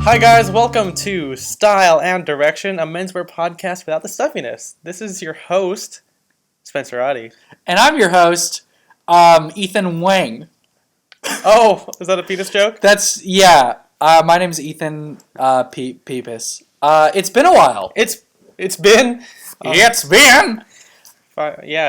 Hi guys, welcome to Style and Direction, a menswear podcast without the stuffiness. This is your host, Spencer Oddie. And I'm your host, Ethan Wang. Oh, is that a penis joke? My name's Ethan Peepus. It's been a while. It's been Yeah,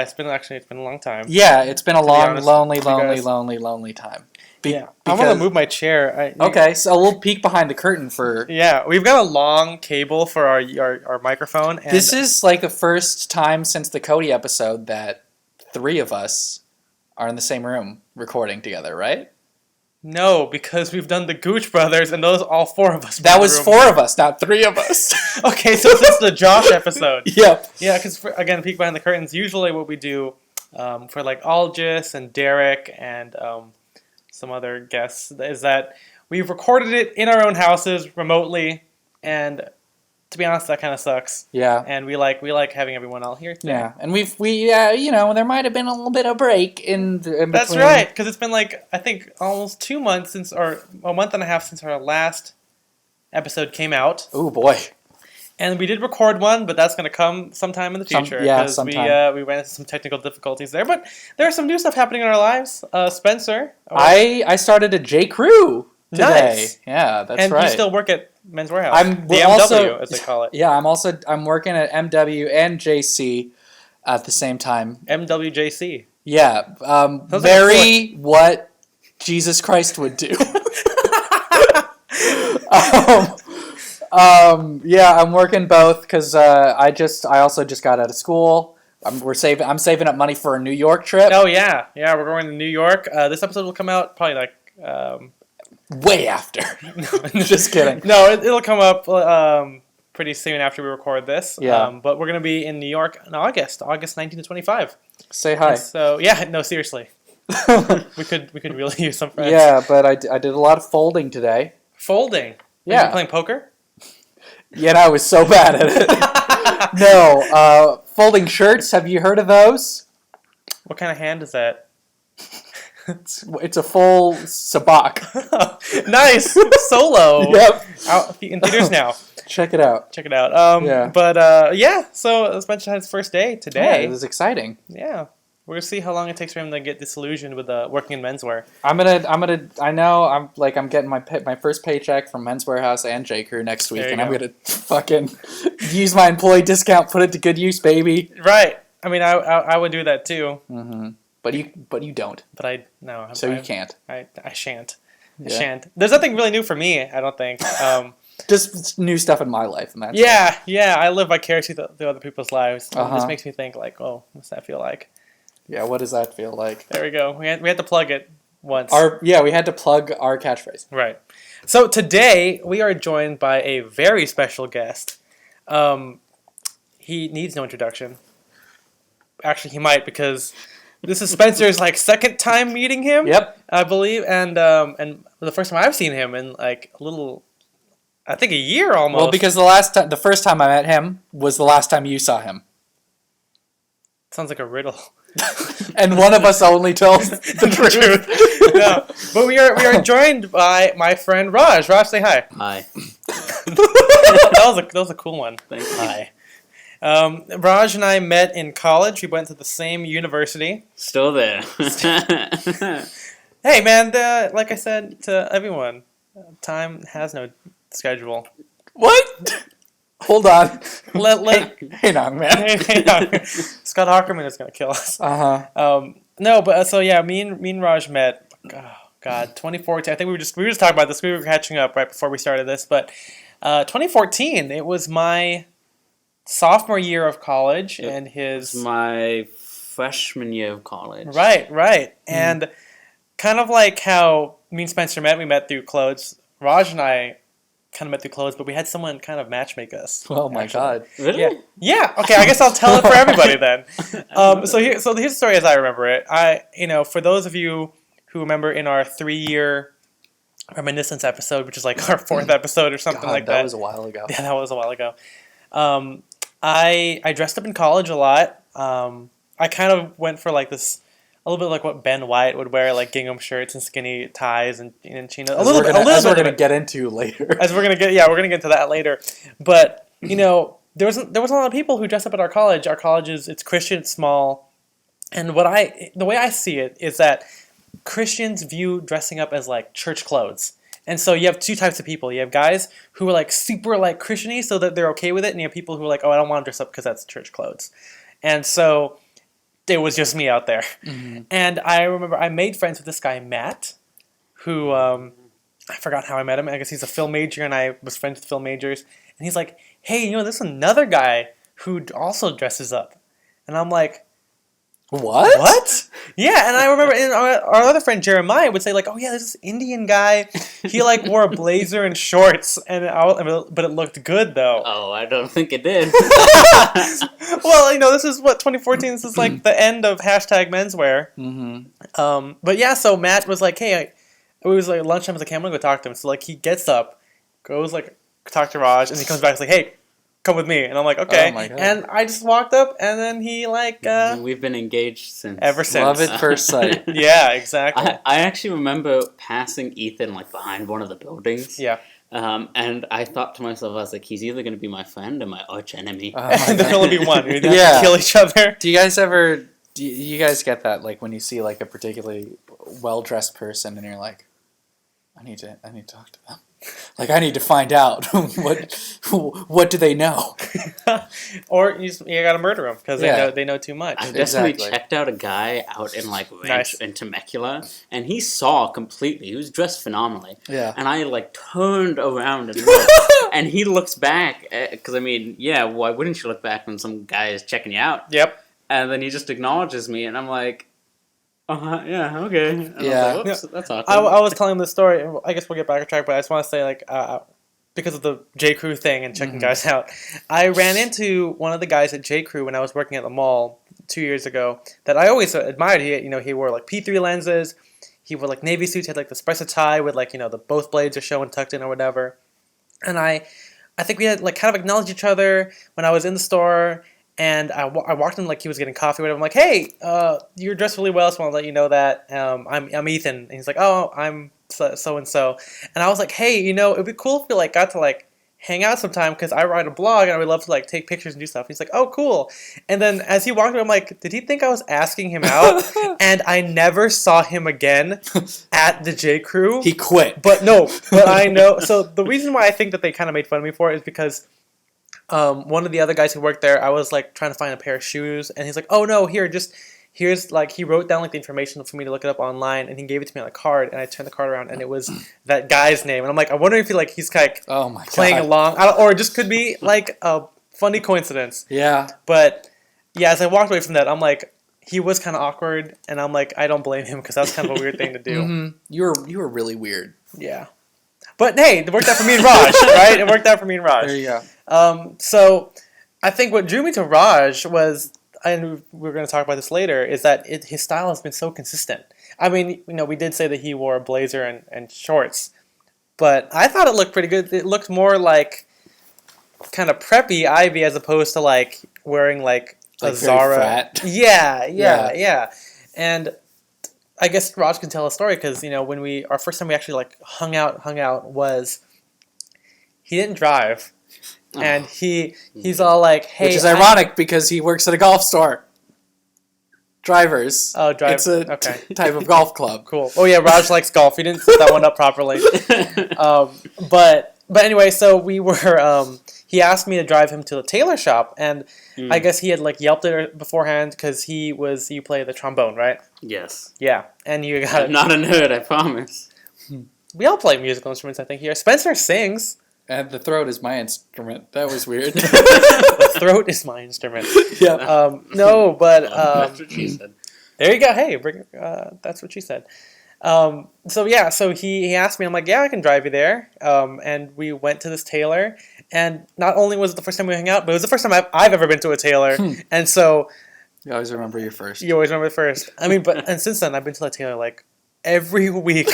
it's been a long time. Yeah, it's been a long, honest lonely time. I'm gonna move my chair. Okay, so we'll peek behind the curtain for. Yeah, we've got a long cable for our microphone. And this is like the first time since the Cody episode that three of us are in the same room recording together, right? No, because we've done the Gooch Brothers, and those all four of us. That was four of us, not three of us. Okay, so this is the Josh episode. Yep. Yeah, because again, peek behind the curtains. Usually, what we do for like Algis and Derek and some other guests is that we've recorded it in our own houses remotely, and to be honest, that kind of sucks. Yeah. And we like having everyone all here today. Yeah, and there might have been a little bit of break in between. That's right, because it's been like I think almost 2 months or a month and a half since our last episode came out. Oh boy. And we did record one, but that's going to come sometime in the future. Sometime. We ran into some technical difficulties there, but there's some new stuff happening in our lives. Spencer, I started a J. Crew today. Nice. Yeah, that's and right. you still work at Men's Warehouse. I'm MW, as they call it. Yeah, I'm working at MW and JC at the same time. MWJC. Yeah, very what Jesus Christ would do. Yeah, I'm working both because I also just got out of school. I'm saving up money for a New York trip. Oh yeah, we're going to New York. This episode will come out probably like way after. Just kidding. No, it'll come up pretty soon after we record this. Yeah. But we're gonna be in New York in August 19 to 25. Say hi. And so yeah, no, seriously, we could really use some friends. Yeah, but I did a lot of folding today. Folding. Yeah. Were you playing poker? Yeah, I was so bad at it. No, folding shirts. Have you heard of those? What kind of hand is that? It's a full sabak. Nice solo. Yep. Out in theaters now. Check it out. Yeah. But so Spencer had his first day today. Yeah, it was exciting. Yeah. We're gonna see how long it takes for him to get disillusioned with working in menswear. I'm getting my first paycheck from Men's Warehouse and J. Crew next week, and I'm gonna fucking use my employee discount, put it to good use, baby. Right. I mean, I would do that too. Mm-hmm. But you don't. But you can't. I shan't. Yeah. I shan't. There's nothing really new for me, I don't think. Just new stuff in my life, and that's yeah. I live vicariously through other people's lives. Uh-huh. This makes me think like, oh, what's that feel like? Yeah, what does that feel like? There we go. We had to plug it once. We had to plug our catchphrase. Right. So today we are joined by a very special guest. He needs no introduction. Actually, he might because this is Spencer's second time meeting him. Yep. I believe, and the first time I've seen him in I think a year almost. Well, because the first time I met him was the last time you saw him. Sounds like a riddle. And one of us only tells the truth. No, but we are joined by my friend Raj. Raj, say hi. Hi. that was a cool one. Thank you. Hi. Raj and I met in college. We went to the same university. Still there. Hey man, like I said to everyone, time has no schedule. What? Hold on. Hang on, man. Hang on. Scott Hockerman is gonna kill us. No, but so yeah, me and Raj met. Oh, God, 2014. I think we were just talking about this. We were catching up right before we started this, but 2014. It was my sophomore year of college, and his my freshman year of college. Right, and kind of like how me and Spencer met. We met through clothes. Raj and I kind of met through clothes, but we had someone kind of matchmake us. Oh my God! Really? Yeah. Okay, I guess I'll tell it for everybody then. So here's the story as I remember it. For those of you who remember in our 3-year reminiscence episode, which is like our 4th episode or something like that. That was a while ago. Yeah, that was a while ago. I dressed up in college a lot. I kind of went for like this a little bit like what Ben White would wear, like gingham shirts and skinny ties and chinos. As we're going to get into later. As we're going to get into that later. But, you know, there was a lot of people who dress up at our college. Our college it's Christian, it's small. And the way I see it is that Christians view dressing up as like church clothes. And so you have two types of people. You have guys who are like super like Christian-y so that they're okay with it. And you have people who are like, oh, I don't want to dress up because that's church clothes. And so it was just me out there. Mm-hmm. And I remember I made friends with this guy, Matt, who I forgot how I met him. I guess he's a film major and I was friends with film majors. And he's like, hey, you know, there's another guy who also dresses up. And I'm like, What? Yeah, and I remember our other friend Jeremiah would say like, "Oh yeah, there's this Indian guy. He like wore a blazer and shorts, but it looked good though." Oh, I don't think it did. Well, you know, this is 2014. This is like the end of #menswear. Mm-hmm. But yeah, so Matt was like, "Hey, it was like lunchtime." I was like, "Hey, I'm gonna go talk to him." So like, he gets up, goes like talk to Raj, and he comes back. He's like, "Hey, come with me," and I'm like, okay. Oh, and I just walked up, and then he like we've been engaged ever since. Love at first sight. Yeah, exactly. I actually remember passing Ethan like behind one of the buildings. Yeah. And I thought to myself, I was like, he's either going to be my friend or my arch enemy. And there'll only be one. You're going to kill each other. Do you guys get that, like, when you see like a particularly well-dressed person and you're like, I need to talk to them. Like, I need to find out what do they know. Or you got to murder them because they know too much. I definitely checked out a guy out in like Ranch in Temecula, and he saw completely. He was dressed phenomenally. Yeah. And I like turned around and looked, and he looks back because I mean, yeah, why wouldn't you look back when some guy is checking you out? Yep. And then he just acknowledges me, and I'm like, yeah, okay. And yeah. I was like, oops, that's awkward. I was telling this story, and I guess we'll get back on track, but I just want to say, like, because of the J. Crew thing and checking guys out, I ran into one of the guys at J. Crew when I was working at the mall 2 years ago that I always admired. He wore, like, P3 lenses. He wore, like, navy suits. He had, like, the espresso tie with, like, the both blades are showing tucked in or whatever. And I think we had, like, kind of acknowledged each other when I was in the store. And I walked in like he was getting coffee or whatever. I'm like, hey, you're dressed really well, so I want to let you know that I'm Ethan. And he's like, oh, I'm so-and-so. And I was like, hey, it'd be cool if we like got to like hang out sometime because I write a blog and I would love to like take pictures and do stuff. He's like, oh, cool. And then as he walked away, I'm like, did he think I was asking him out? And I never saw him again at the J. Crew. He quit. But I know. So the reason why I think that they kind of made fun of me for it is because one of the other guys who worked there, I was like trying to find a pair of shoes, and he's like, "Oh no, here's like," he wrote down like the information for me to look it up online, and he gave it to me on a card, and I turned the card around, and it was that guy's name, and I'm like, I wonder if he's like playing along, or it just could be like a funny coincidence. Yeah. But yeah, as I walked away from that, I'm like, he was kind of awkward, and I'm like, I don't blame him because that's kind of a weird thing to do. Mm-hmm. You were really weird. Yeah. But hey, it worked out for me and Raj, right? It worked out for me and Raj. There you go. So I think what drew me to Raj was, and we're going to talk about this later, is that his style has been so consistent. I mean, we did say that he wore a blazer and shorts, but I thought it looked pretty good. It looked more like kind of preppy Ivy as opposed to like wearing like a Zara. Fat. Yeah. And I guess Raj can tell a story because when our first time we actually like hung out was he didn't drive, and he's all like, "Hey," which is ironic because he works at a golf store. Drivers. Oh, drivers. It's a type of golf club. Cool. Oh yeah, Raj likes golf. He didn't set that one up properly. But anyway, so we were. He asked me to drive him to the tailor shop, and I guess he had like Yelped it beforehand because you play the trombone, right? Yes. Yeah, and you got. I'm not a nerd, I promise. We all play musical instruments, I think. Here, Spencer sings. And the throat is my instrument. That was weird. The throat is my instrument. Yeah. No, but that's what she said. There you go. Hey, that's what she said. So he asked me. I'm like, yeah, I can drive you there. And we went to this tailor. And not only was it the first time we hung out, but it was the first time I've ever been to a tailor. And so you always remember your first. You always remember the first. I mean, and since then I've been to a tailor like every week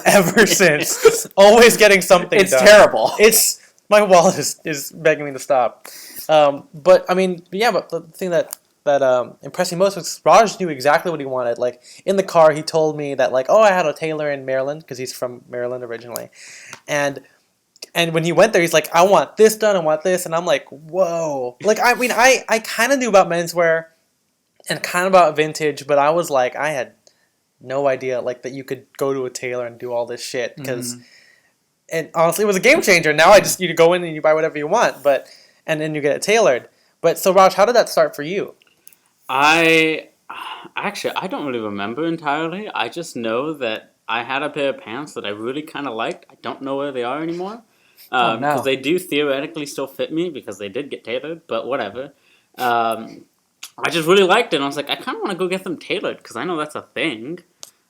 ever since. Always getting something. It's done. terrible. My wallet is begging me to stop. But the thing that impressed me most was Raj knew exactly what he wanted. Like in the car, he told me that like, oh, I had a tailor in Maryland because he's from Maryland originally, and when he went there, he's like, I want this done, I want this, and I'm like, whoa. Like I mean, I kind of knew about menswear and kind of about vintage, but I was like, I had no idea like that you could go to a tailor and do all this shit because. And honestly, it was a game changer. Now you go in and you buy whatever you want, and then you get it tailored. But so Raj, how did that start for you? I don't really remember entirely. I just know that I had a pair of pants that I really kind of liked. I don't know where they are anymore. Because they do theoretically still fit me because they did get tailored, but whatever. I just really liked it, and I was like, I kind of want to go get them tailored because I know that's a thing.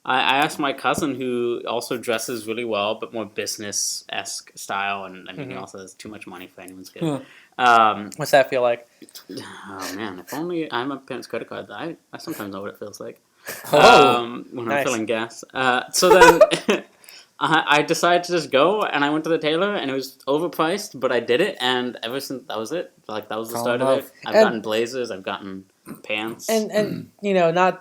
I asked my cousin, who also dresses really well, but more business-esque style, and I mean, he also has too much money for anyone's good. What's that feel like? Oh man, if only I had my parents' credit card. I sometimes know what it feels like when I'm filling gas. So then I decided to just go, and I went to the tailor, and it was overpriced, but I did it, and ever since that was it. Like that was the start of it. I've gotten blazers, I've gotten pants, and not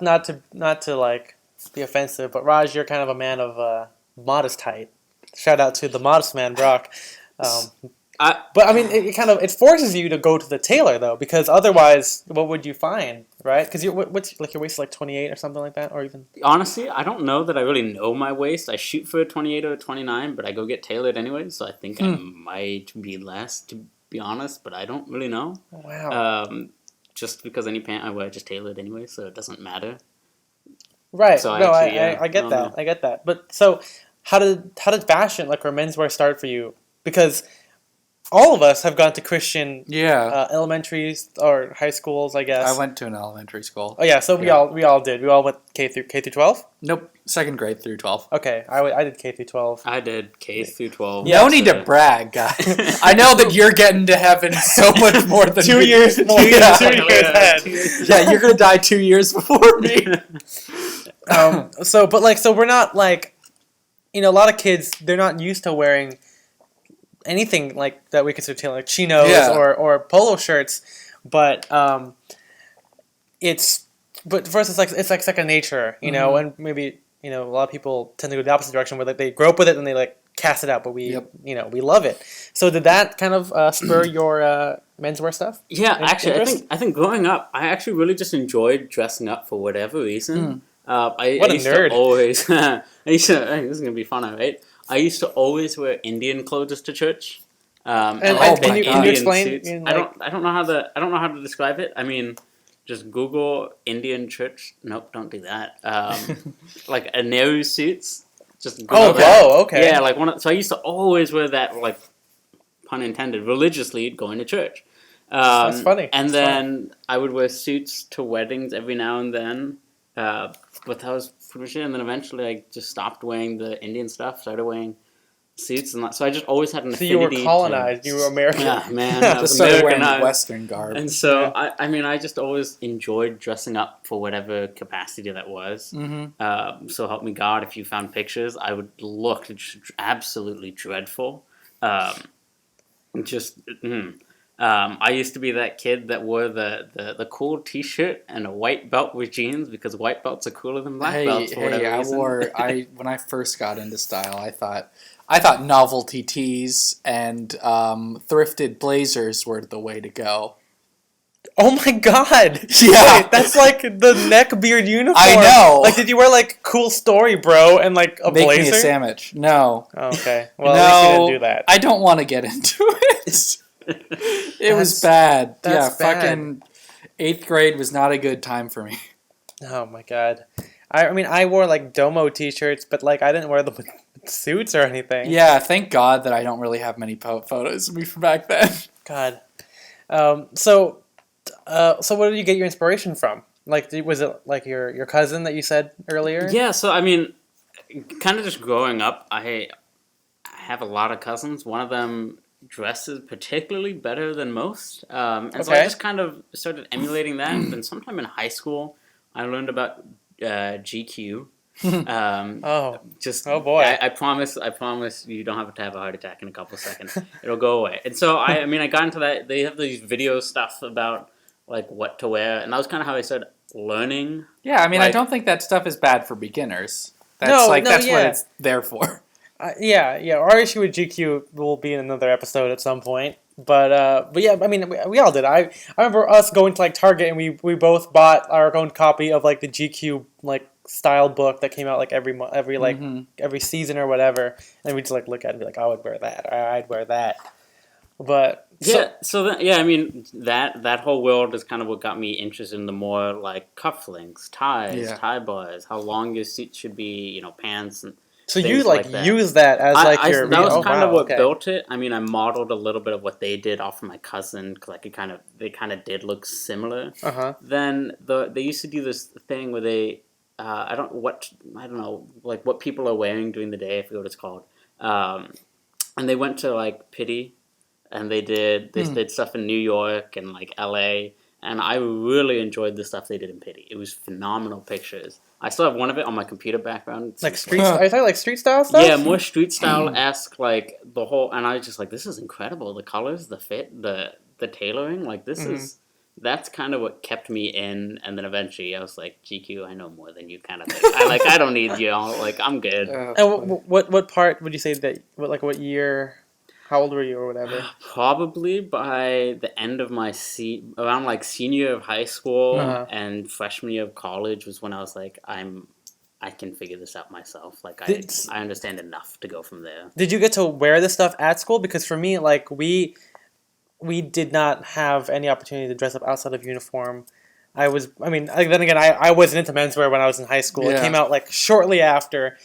to like be offensive, but Raj, you're kind of a man of modest height. Shout out to the modest man, Brock. But I mean, it forces you to go to the tailor though, because otherwise, what would you find, right? Because what's like your waist is like 28 or something like that, or even. Honestly, I don't know that I really know my waist. I shoot for a 28 or a 29, but I go get tailored anyway, so I think I might be less, to be honest. But I don't really know. Wow. Just because any pant I wear is just tailored anyway, so it doesn't matter. Right. So I get that. I get that. But so, how did fashion or menswear start for you? Because all of us have gone to Christian elementary or high schools, I guess. I went to an elementary school. Oh yeah, so we all did. We all went K through 12. Nope, 2nd grade through 12. Okay, I did K through 12. I did K through 12. No need to brag, guys. I know that you're getting to heaven so much more than 2 years. 2 years ahead. Yeah, you're gonna die 2 years before me. So we're not like, a lot of kids, they're not used to wearing anything like that we consider tailored, like chinos or polo shirts, but for us it's like second nature, and maybe a lot of people tend to go the opposite direction where they grow up with it and they like cast it out, but we we love it. So did that kind of spur your menswear stuff? Yeah, actually, I think growing up, I actually really just enjoyed dressing up for whatever reason. I used nerd! To always, this is gonna be fun, right? I used to always wear Indian clothes to church. Can you explain? I don't know how to describe it. I mean, just Google Indian church. Nope, don't do that. Like a Nehru suits. Just Google that. Okay. Yeah, like so I used to always wear that, like, pun intended, religiously going to church. That's funny. And then I would wear suits to weddings every now and then. But that was pretty much it. And then eventually I just stopped wearing the Indian stuff, started wearing suits, and so I just always had an affinity. So you were colonized. You were American. Yeah, man. Just started wearing Western garb. And so I just always enjoyed dressing up for whatever capacity that was. So help me God, if you found pictures, I would look absolutely dreadful. I used to be that kid that wore the cool T-shirt and a white belt with jeans because white belts are cooler than black belts for whatever reason. When I first got into style, I thought novelty tees and thrifted blazers were the way to go. Oh my god! Yeah, wait, that's like the neck beard uniform. I know. Like, did you wear like cool story, bro, and like a blazer? Make me a sandwich. No. Oh, okay. Well, at least you didn't do that. I don't want to get into it. It was bad. That's bad. Fucking 8th grade was not a good time for me. Oh my god. I mean, I wore like Domo t-shirts, but like I didn't wear them with suits or anything. Yeah, thank God that I don't really have many photos of me from back then. God. So where did you get your inspiration from? Like, was it like your cousin that you said earlier? Yeah, so I mean, kind of just growing up, I have a lot of cousins. One of them dresses particularly better than most. And so I just kind of started emulating that. And then sometime in high school, I learned about GQ. Oh boy! I promise you don't have to have a heart attack in a couple of seconds. It'll go away. And so I got into that. They have these video stuff about like what to wear, and that was kind of how I started learning. Yeah, I mean, like, I don't think that stuff is bad for beginners. That's No, what it's there for. Yeah. Our issue with GQ will be in another episode at some point. But yeah, I mean, we all did. I remember us going to like Target and we both bought our own copy of like the GQ like style book that came out like every month, every season or whatever, and we just like look at it and be like, I would wear that, or I'd wear that. But I mean that whole world is kind of what got me interested in the more like cufflinks, ties, tie bars, how long your seat should be, pants and. So you like use that as your. That was kind of what built it. I mean, I modeled a little bit of what they did off of my cousin because they kind of did look similar. Then they used to do this thing where they I don't know like what people are wearing during the day. I forget what it's called. And they went to like Pitti, and they did stuff in New York and like L.A. And I really enjoyed the stuff they did in Pitti. It was phenomenal pictures. I still have one of it on my computer background. Like street? Are you talking like street style stuff? Yeah, more street style-esque, like the whole. And I was just like, this is incredible. The colors, the fit, the tailoring. Like this is. That's kind of what kept me in. And then eventually, I was like, GQ, I know more than you, kind of thing. I don't need you. Like I'm good. And what part would you say that? What year? How old were you or whatever? Probably by the end of my around like senior year of high school and freshman year of college was when I was like, I can figure this out myself. Like I understand enough to go from there. Did you get to wear this stuff at school? Because for me, like we did not have any opportunity to dress up outside of uniform. I wasn't into menswear when I was in high school. Yeah. It came out like shortly after.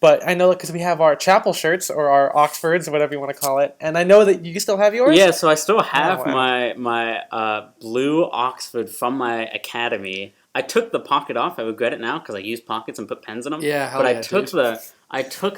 But I know because we have our chapel shirts or our Oxfords or whatever you want to call it, and I know that you still have yours. Yeah, so I still have my blue Oxford from my academy. I took the pocket off. I regret it now because I used pockets and put pens in them. Yeah, but I took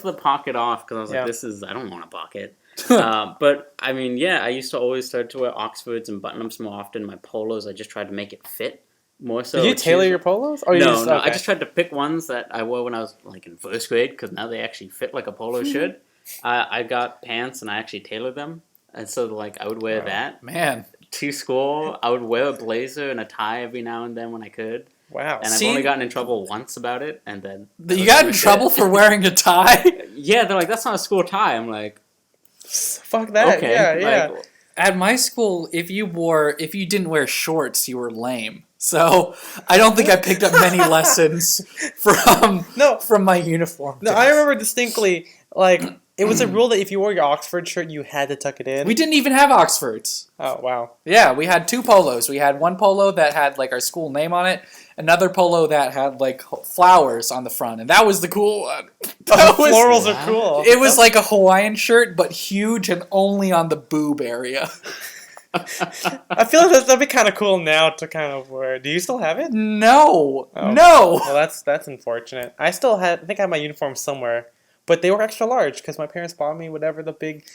the pocket off because I was like, I don't want a pocket. But I mean, I used to always start to wear Oxfords and button ups more often. My polos, I just tried to make it fit. More so. Did you tailor your polos? Or no. I just tried to pick ones that I wore when I was like in first grade because now they actually fit like a polo should. I got pants and I actually tailored them, and so like I would wear that. Man, to school, I would wear a blazer and a tie every now and then when I could. Wow. And I've only gotten in trouble once about it, and then you got in trouble for wearing a tie? Yeah, they're like, that's not a school tie. I'm like, fuck that. Okay, yeah. Like, at my school, if you didn't wear shorts, you were lame. So I don't think I picked up many lessons from my uniform. No, I remember distinctly, like, it was a rule that if you wore your Oxford shirt, you had to tuck it in. We didn't even have Oxfords. Oh, wow. Yeah, we had two polos. We had one polo that had, like, our school name on it, another polo that had, like, flowers on the front, and that was the cool one. Florals are cool. It was like a Hawaiian shirt, but huge and only on the boob area. I feel like that'd be kind of cool now to kind of wear. Do you still have it? No. No. Well, that's unfortunate. I think I have my uniform somewhere, but they were extra large because my parents bought me whatever the big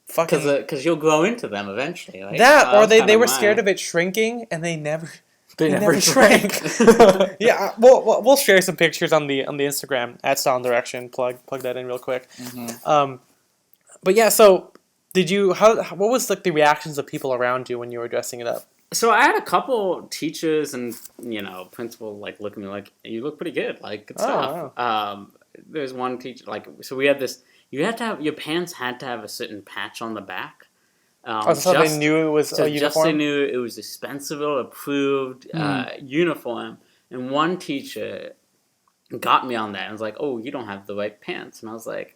fucking. Because you'll grow into them eventually. Like, that or they were scared of it shrinking and they never shrank. Yeah, we'll share some pictures on the Instagram at Style and Direction. Plug that in real quick. Mm-hmm. But yeah, so. What was like the reactions of people around you when you were dressing it up? So I had a couple teachers and principal like look at me like, you look pretty good, like good stuff. Wow. There's one teacher so we had this. Your pants had to have a certain patch on the back. So they knew it was a uniform. Just they knew it was dispensable, approved uniform. And one teacher got me on that and was like, "Oh, you don't have the right pants," and I was like,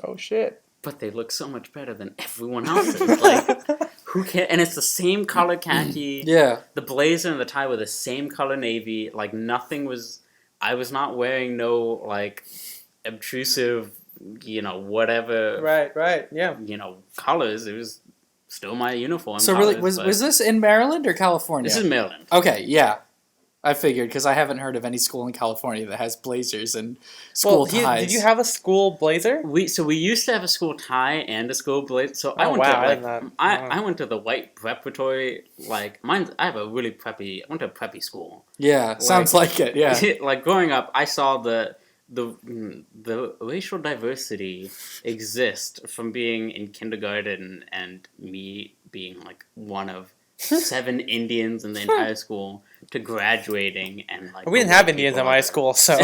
"Oh shit." But they look so much better than everyone else's. Like, who cares? And it's the same color khaki. Yeah. The blazer and the tie were the same color navy. Like, nothing was... I was not wearing no, like, obtrusive, whatever... Right, yeah. Colors. It was still my uniform. So colors, really, was this in Maryland or California? This is Maryland. Okay, yeah. I figured, because I haven't heard of any school in California that has blazers and school ties. Did you have a school blazer? We used to have a school tie and a school blazer. So I went to the white preparatory, like, I went to a preppy school. Yeah, sounds like it, yeah. Like, growing up, I saw the racial diversity exist from being in kindergarten and me being, like, one of 7 Indians in the entire school to graduating and like. We didn't have Indians in my school, so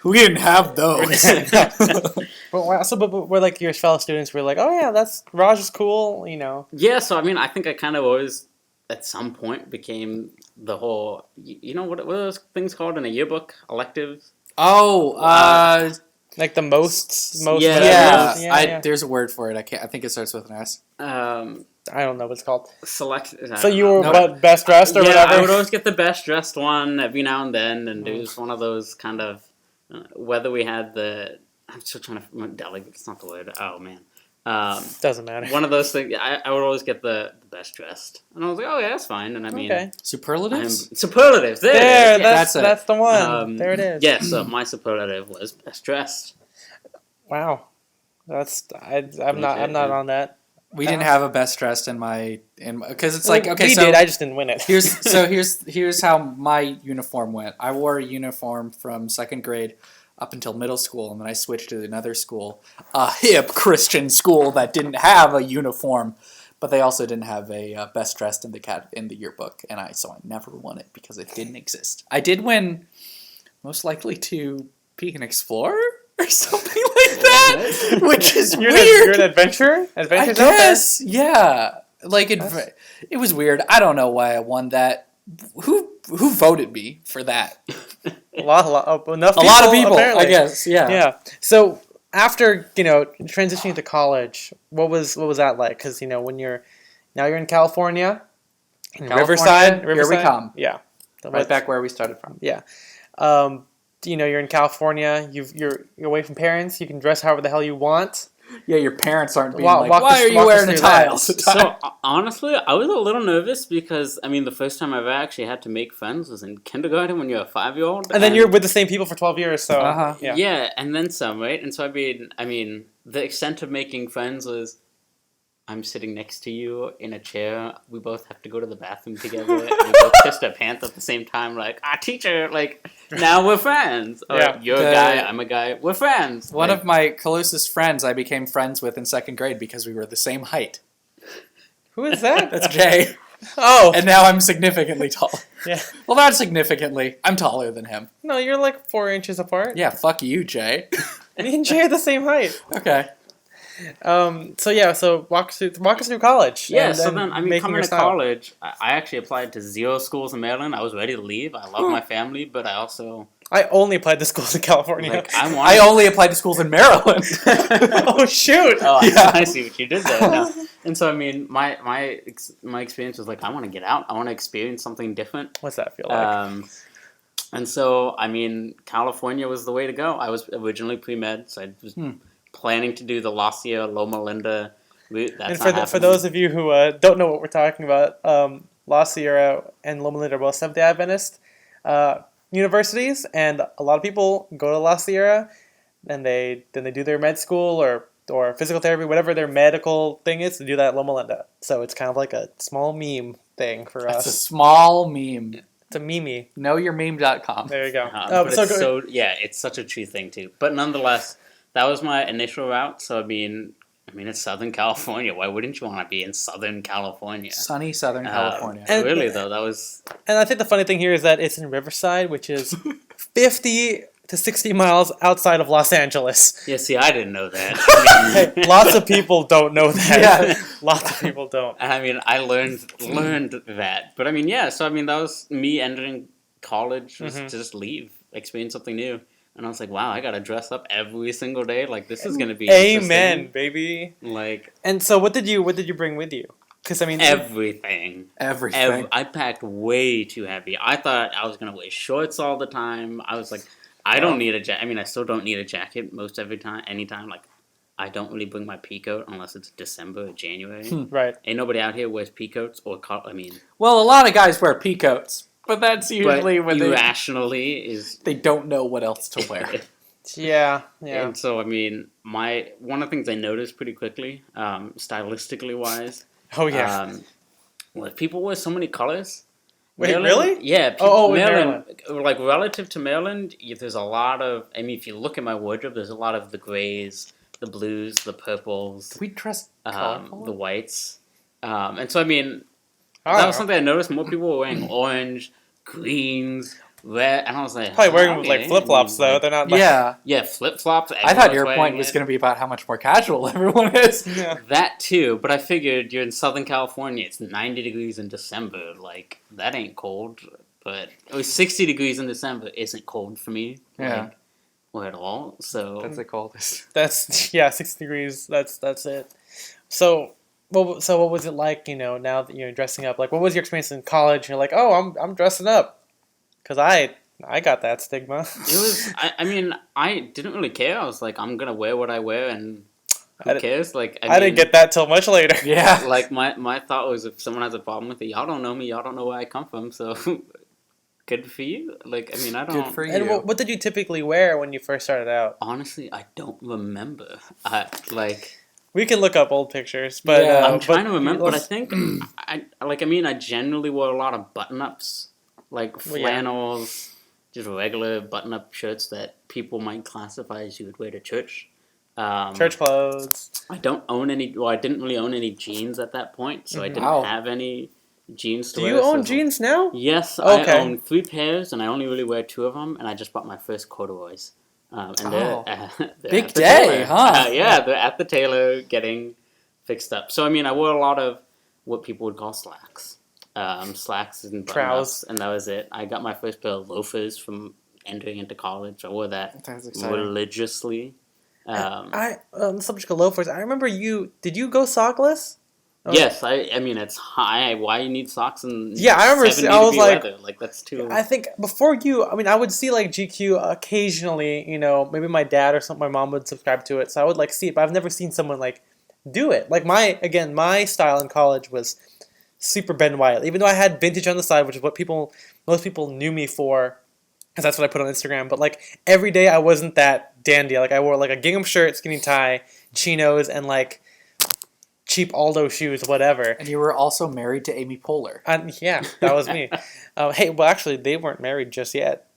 we didn't have those. but we're like your fellow students. We're like, oh yeah, that's Raj is cool, you know. Yeah, so I mean, I think I kind of always at some point became the whole. You know what are those things called in a yearbook? Electives. Oh, like the most. Yeah. There's a word for it. I think it starts with an S. I don't know what it's called. Select. So you were best dressed or whatever? I would always get the best dressed one every now and then, and it was one of those kind of whether we had the. I'm still trying to delegate. It's not the word. Oh man. Doesn't matter. One of those things. I would always get the best dressed, and I was like, oh yeah, that's fine. And I mean, superlatives. Superlatives. There. That's the one. There it is. Yeah. So my superlative was best dressed. Wow. I'm not on that. We didn't have a best dressed in because it's like okay. We did. I just didn't win it. Here's how my uniform went. I wore a uniform from 2nd grade up until middle school, and then I switched to another school, a hip Christian school that didn't have a uniform, but they also didn't have a best dressed in the yearbook, so I never won it because it didn't exist. I did win, most likely to be an explorer or something like that, which is weird. You're an adventurer? I guess, yeah. Like it was weird. I don't know why I won that. Who voted me for that? A lot of people, I guess. Yeah. Yeah. So after transitioning to college, what was that like? Because when you're in California, Riverside. Here we come. Yeah. Right back where we started from. Yeah. You're in California. You're away from parents. You can dress however the hell you want. Yeah, your parents aren't being why are you wearing a tie? So honestly, I was a little nervous because the first time I ever actually had to make friends was in kindergarten when you're a 5-year-old, and then you're with the same people for 12 years. So yeah, and then some, right? And so I mean, the extent of making friends was. I'm sitting next to you in a chair. We both have to go to the bathroom together. And we both pissed our pants at the same time. Like, teacher, now we're friends. Or, you're a guy, I'm a guy. We're friends. One of my closest friends I became friends with in 2nd grade because we were the same height. Who is that? That's Jay. Oh. And now I'm significantly tall. Yeah. Well, not significantly. I'm taller than him. No, you're like 4 inches apart. Yeah, fuck you, Jay. Me and Jay are the same height. Okay. So walk us through college. Yeah, so then coming to college, I actually applied to 0 schools in Maryland. I was ready to leave. I love my family, but I only applied to schools in California. I only applied to schools in Maryland. Oh shoot! Oh, yeah. I see what you did there. No. And so my experience was I want to get out. I want to experience something different. What's that feel like? And so California was the way to go. I was originally pre-med, so I was. Planning to do the La Sierra Loma Linda route. That's for those of you who don't know what we're talking about, La Sierra and Loma Linda are both Seventh-day Adventist universities, and a lot of people go to La Sierra, and they do their med school or physical therapy, whatever their medical thing is, to do that at Loma Linda. So it's kind of like a small meme thing for us. It's a small meme. It's a meme. Knowyourmeme.com. There you go. It's such a true thing too. But nonetheless. That was my initial route, so I mean, it's Southern California. Why wouldn't you want to be in Southern California? Sunny Southern California. Really, though, that was... And I think the funny thing here is that it's in Riverside, which is 50 to 60 miles outside of Los Angeles. Yeah, see, I didn't know that. Hey, lots of people don't know that. Yeah. Lots of people don't. And I learned that. But that was me entering college, was to just leave, experience something new. And I was like, wow, I got to dress up every single day. This is going to be amen, baby. And so what did you bring with you? Because everything. I packed way too heavy. I thought I was going to wear shorts all the time. I was like, I don't need a jacket. I still don't need a jacket anytime. I don't really bring my pea coat unless it's December or January. Right. Ain't nobody out here wears pea coats Well, a lot of guys wear pea coats. But that's usually when they don't know what else to wear. Yeah. And so one of the things I noticed pretty quickly, stylistically wise. Oh yeah. If people wear so many colors. Wait, really? Yeah. Maryland, relative to Maryland, there's a lot of. If you look at my wardrobe, there's a lot of the grays, the blues, the purples. We dress the whites, and so That was something I noticed. More people were wearing orange, greens, red, and I was like, probably wearing like flip flops though. Like, they're not. Like, yeah, flip flops. I thought your point was going to be about how much more casual everyone is. Yeah. That too, but I figured you're in Southern California. It's 90 degrees in December. Like that ain't cold. But it was 60 degrees in December. Isn't cold for me. Yeah. Like, or at all. So that's the coldest. That's 60 degrees. That's it. So what was it like? Now that you're dressing up, like what was your experience in college? You're like, oh, I'm dressing up, because I got that stigma. It was. I mean, I didn't really care. I was like, I'm gonna wear what I wear, and who cares? Like I didn't get that till much later. Yeah. Like my thought was, if someone has a problem with it, y'all don't know me. Y'all don't know where I come from. So. Good for you. Like, I mean, I don't. Good for you. And what did you typically wear when you first started out? Honestly, I don't remember. We can look up old pictures, but I'm trying to remember. But I think I generally wore a lot of button-ups, like flannels, just regular button-up shirts that people might classify as you would wear to church. Church clothes. I don't own any. Well, I didn't really own any jeans at that point, so I didn't have any jeans to wear. Do you own jeans now? Yes, okay. I own 3 pairs, and I only really wear 2 of them, and I just bought my first corduroys. And they're big day, huh? Yeah, they're at the tailor getting fixed up. So, I mean, I wore a lot of what people would call slacks. Slacks and button-ups, and that was it. I got my first pair of loafers from entering into college. I wore that religiously. On the subject of loafers, I remember did you go sockless? Yes, I mean, it's high. Why you need socks in I remember. I was like, weather? Like that's too. I think before you, I mean, I would see like GQ occasionally. Maybe my dad or something, my mom would subscribe to it, so I would like see it. But I've never seen someone like do it. Like my style in college was super Ben White. Even though I had vintage on the side, which is what most people knew me for, because that's what I put on Instagram. But like every day, I wasn't that dandy. Like I wore like a gingham shirt, skinny tie, chinos, and like cheap Aldo shoes, whatever. And you were also married to Amy Poehler. Yeah, that was me. Hey, well, actually, they weren't married just yet.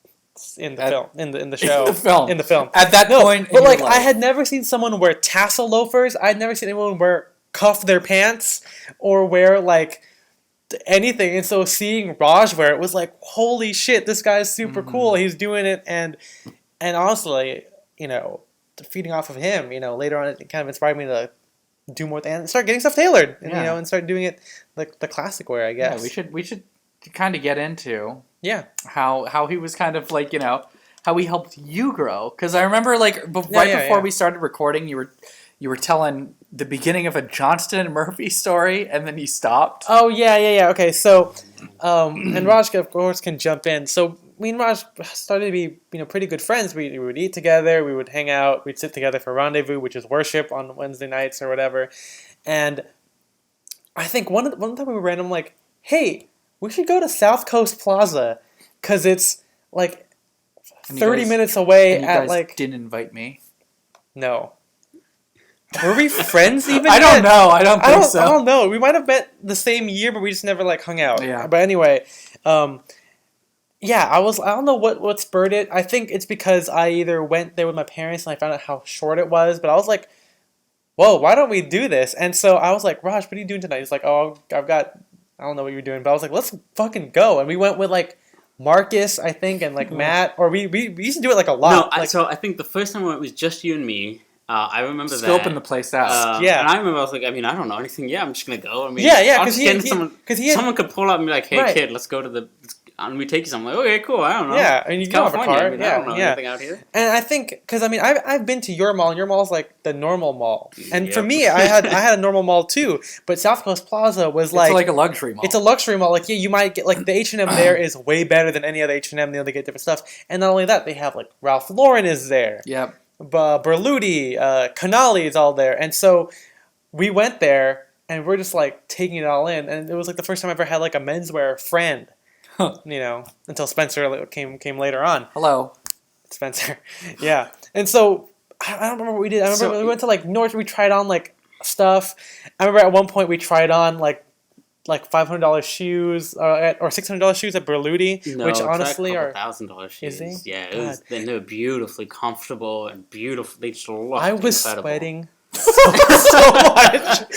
In the film, in the show, in the film. At that point, but like, I had never seen someone wear tassel loafers. I'd never seen anyone cuff their pants or wear like anything. And so seeing Raj wear it was like, holy shit, this guy's super cool. He's doing it, and honestly, feeding off of him, later on, it kind of inspired me to do more and start getting stuff tailored, and and start doing it like the classic wear, I guess. Yeah, we should kind of get into how he was kind of like how he helped you grow, because I remember like before we started recording, you were telling the beginning of a Johnston and Murphy story, and then you stopped. Oh yeah. Okay, so and Raj of course can jump in. So me and Raj started to be pretty good friends. We would eat together, we would hang out, we'd sit together for rendezvous, which is worship on Wednesday nights or whatever. And I think one time we were random like, hey, we should go to South Coast Plaza, because it's like 30 minutes away. And you guys like didn't invite me. No. Were we friends even? I don't know. I don't think so. I don't know. We might have met the same year, but we just never like hung out. Yeah. But anyway, I don't know what spurred it. I think it's because I either went there with my parents and I found out how short it was, but I was like, whoa, why don't we do this? And so I was like, Raj, what are you doing tonight? He's like, oh, I don't know what you're doing, but I was like, let's fucking go. And we went with like Marcus, I think, and like Matt, or we used to do it like a lot. No, so I think the first time we went was just you and me. I remember that. Scoping the place out. And I remember I was like, I mean, I don't know anything. Yeah, I'm just going to go. I mean, because someone could pull up and be like, hey, kid, let's go to and we take you somewhere. Okay, cool. I don't know. Yeah, and you go have a car. I mean, I don't know anything out here. And I think, because I mean, I've been to your mall, and your mall's like the normal mall. And for me, I had a normal mall too. But South Coast Plaza was like, it's like a luxury mall. It's a luxury mall. Like you might get like the H&M there is way better than any other H&M. They get different stuff, and not only that, they have like Ralph Lauren is there. Yep. Berluti, Canali is all there, and so we went there, and we're just like taking it all in. And it was like the first time I ever had like a menswear friend. Until Spencer came later on. Hello, Spencer. Yeah, and so I don't remember what we did. I remember we went to like North. We tried on like stuff. I remember at one point we tried on like $500 shoes or $600 shoes at Berluti, which honestly are $1,000 shoes. Is he? Yeah, they were beautifully comfortable and beautiful. They just looked I was incredible. sweating so much.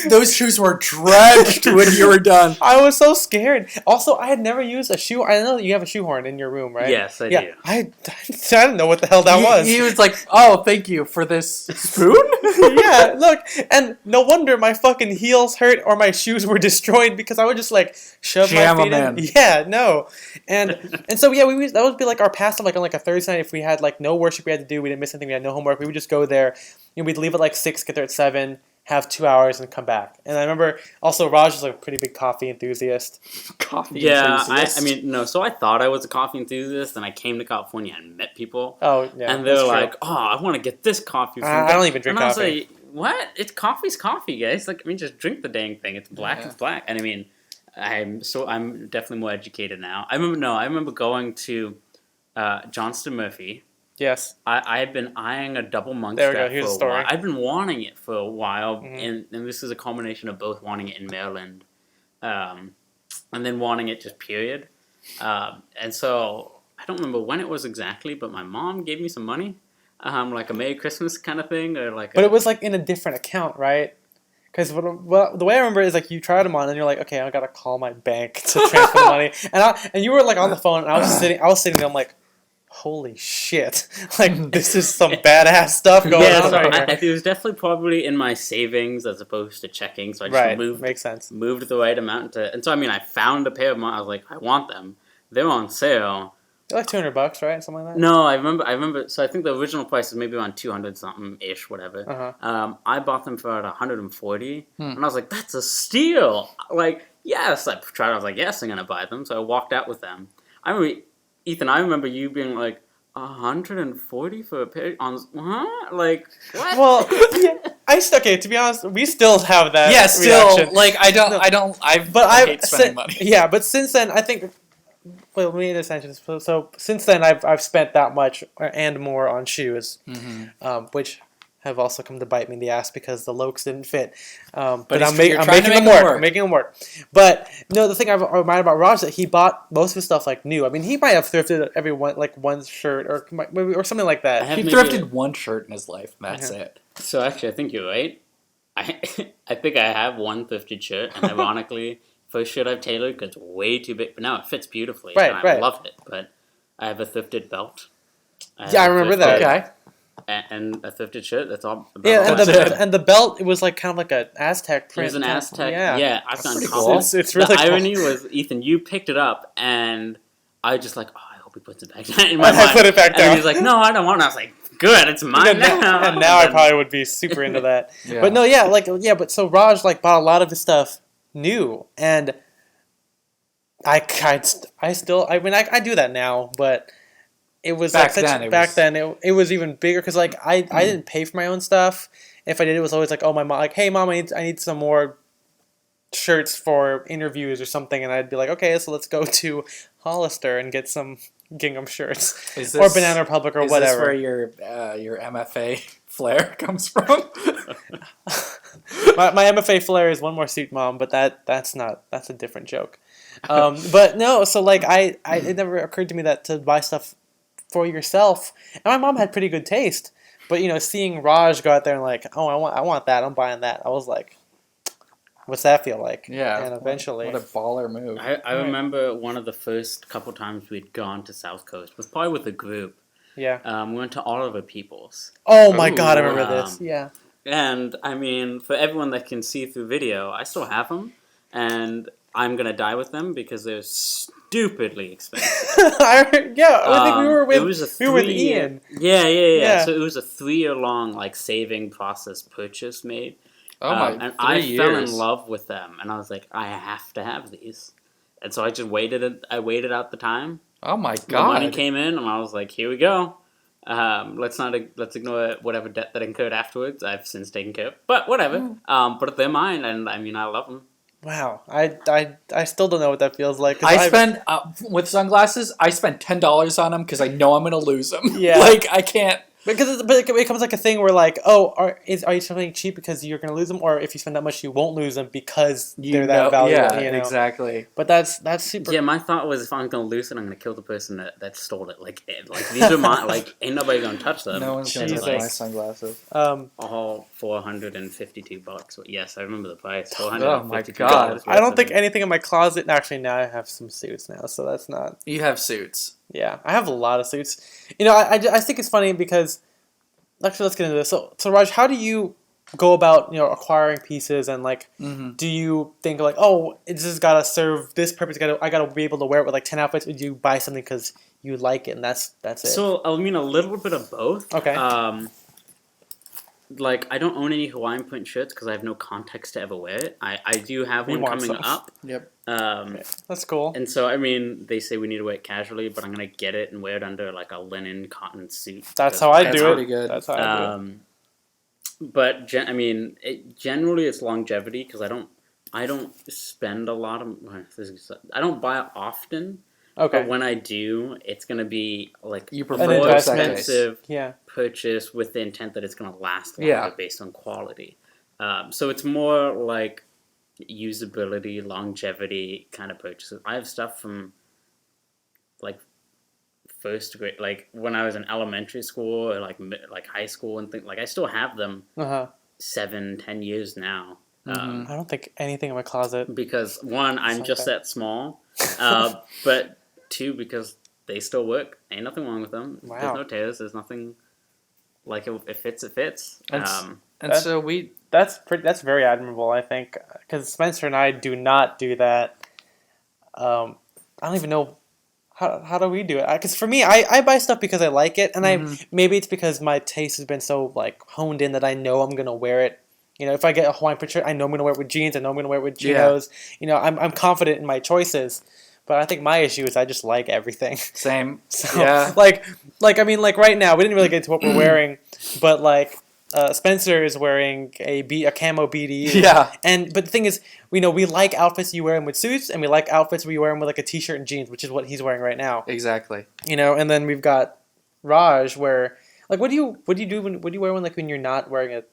Those shoes were drenched when you were done. I was so scared. Also, I had never used a shoe. I know you have a shoehorn in your room, right? Yes, I do. I didn't know what the hell that was. He was like, "Oh, thank you for this spoon." Yeah, look, and no wonder my fucking heels hurt or my shoes were destroyed because I would just like shove Jam my feet them in. Yeah, no, and so yeah, that would be like our pastime, like on like a Thursday night if we had like no worship we had to do, we didn't miss anything, we had no homework, we would just go there. We'd leave at like 6, get there at 7, have 2 hours, and come back. And I remember also Raj was like a pretty big coffee enthusiast. I mean, no. So I thought I was a coffee enthusiast, and I came to California and met people. Oh, yeah. And they were like, "Oh, I want to get this coffee." I don't even drink coffee. And I was like, "What? It's coffee's coffee, guys. Like, I mean, just drink the dang thing. It's black. Yeah. It's black." And I mean, I'm definitely more educated now. I remember going to Johnston Murphy. Yes. I had been eyeing a double monk strap for a while. I've been wanting it for a while, and this is a combination of both wanting it in Maryland, and then wanting it just period. And so I don't remember when it was exactly, but my mom gave me some money, like a Merry Christmas kind of thing, or like. But it was like in a different account, right? Because the way I remember is like you tried them on and you're like, okay, I gotta call my bank to transfer the money, and you were like on the phone, and I was sitting there, I'm like. Holy shit! Like this is some badass stuff going on. It was definitely probably in my savings as opposed to checking. So I just moved the right amount and so I mean I found a pair of mine. I was like, I want them. They're on sale. They're like $200, right? Something like that. No, I remember. So I think the original price was maybe around 200 something ish, whatever. I bought them for about 140, and I was like, that's a steal. Like yes, I tried. I was like, yes, I'm gonna buy them. So I walked out with them. I remember. Ethan, I remember you being like, 140 for a pair on what? Like what? Well, yeah, to be honest, we still have that. Yeah, still reaction. Like I hate spending money. Yeah, but since then I think. Well, let me just so since then I've spent that much and more on shoes, which have also come to bite me in the ass because the Lokes didn't fit. But I'm making them work. But no, the thing I admire about Raj is that he bought most of his stuff like new. I mean, he might have thrifted one shirt or something like that. He thrifted one shirt in his life. And that's it. So actually, I think you're right. I think I have one thrifted shirt, and ironically, first shirt I've tailored because it's way too big, but now it fits beautifully. Right, and I love it. But I have a thrifted belt. I remember that. Okay. And a thrifted shirt. That's all. And the belt. It was like kind of like an Aztec print. It was an Aztec. Yeah, I've gotten cool. It's really the irony was, Ethan, you picked it up, and I was just like, oh, I hope he puts it back down. In my mind. I put it back down. And he was like, no, I don't want it. I was like, good, it's mine now. And now I probably would be super into that. But no, but so Raj like bought a lot of his stuff new, and I do that now, but. It was back then. It was even bigger because like I didn't pay for my own stuff. If I did, it was always like, oh, my mom, like, hey mom, I need some more shirts for interviews or something, and I'd be like, okay, so let's go to Hollister and get some gingham shirts or Banana Republic or whatever. Is this where your MFA flair comes from? my MFA flair is one more suit, mom, but that's a different joke. But no, so like it never occurred to me that to buy stuff for yourself, and my mom had pretty good taste, but seeing Raj go out there and like, oh, I want that, I'm buying that, I was like, what's that feel like? Yeah, and eventually, what a baller move. I remember one of the first couple times we'd gone to South Coast was probably with a group. Yeah, we went to Oliver Peoples. Oh my God, I remember this. Yeah, and I mean, for everyone that can see through video, I still have them, and I'm gonna die with them because they're stupidly expensive. I think we were with Ian. Yeah. So it was a 3-year long like saving process purchase made. Oh my! And I fell in love with them, and I was like, I have to have these, and so I just waited. I waited out the time. Oh my God! The money came in, and I was like, here we go. Let's ignore whatever debt that incurred afterwards. I've since taken care of, but whatever. But they're mine, and I mean, I love them. Wow, I still don't know what that feels like. I spend with sunglasses. I spend $10 on them because I know I'm gonna lose them. Yeah, like I can't. Because it becomes like a thing where like, oh, are you spending cheap because you're gonna lose them, or if you spend that much, you won't lose them because they're that valuable. Yeah, exactly. But that's super. Yeah, my thought was if I'm gonna lose it, I'm gonna kill the person that stole it. Like these are my ain't nobody gonna touch them. No one's gonna touch my sunglasses. All $452. But yes, I remember the price. Oh my god! I don't think anything in my closet. Actually, now I have some suits now, so that's not. You have suits. Yeah, I have a lot of suits. I think it's funny because, actually, let's get into this. So Raj, how do you go about acquiring pieces and like, do you think like, oh, it's just gotta serve this purpose? I gotta be able to wear it with like 10 outfits. Or do you buy something because you like it and that's it? So I mean a little bit of both. Okay. Like I don't own any Hawaiian print shirts because I have no context to ever wear it. I do have one coming up. Yep. Okay. That's cool. And so I mean, they say we need to wear it casually, but I'm gonna get it and wear it under like a linen cotton suit. That's how I do it. Pretty good. That's how I do it. But generally it's longevity because I don't spend a lot of. I don't buy it often. Okay. But when I do, it's gonna be like You a prefer more an expensive Yeah. purchase with the intent that it's gonna last longer based on quality. So it's more like usability, longevity kind of purchases. I have stuff from like first grade, like when I was in elementary school or like high school and things. Like I still have them 7-10 years now. I don't think anything in my closet. Because one, I'm just that small, but two, because they still work. Ain't nothing wrong with them. Wow. There's no tears. There's nothing. Like if it fits, it fits. That's very admirable, I think, because Spencer and I do not do that. I don't even know how do we do it. Because for me, I buy stuff because I like it, and maybe it's because my taste has been so like honed in that I know I'm gonna wear it. If I get a Hawaiian print shirt, I know I'm gonna wear it with jeans. I know I'm gonna wear it with chinos. Yeah. I'm confident in my choices. But I think my issue is I just like everything. Same. So, yeah. Like right now, we didn't really get into what we're wearing, but like Spencer is wearing a camo BDU. Yeah. But the thing is, we like outfits you wear them with suits, and we like outfits where you wear them with like a t-shirt and jeans, which is what he's wearing right now. Exactly. And then we've got Raj, where like what do you wear when you're not wearing a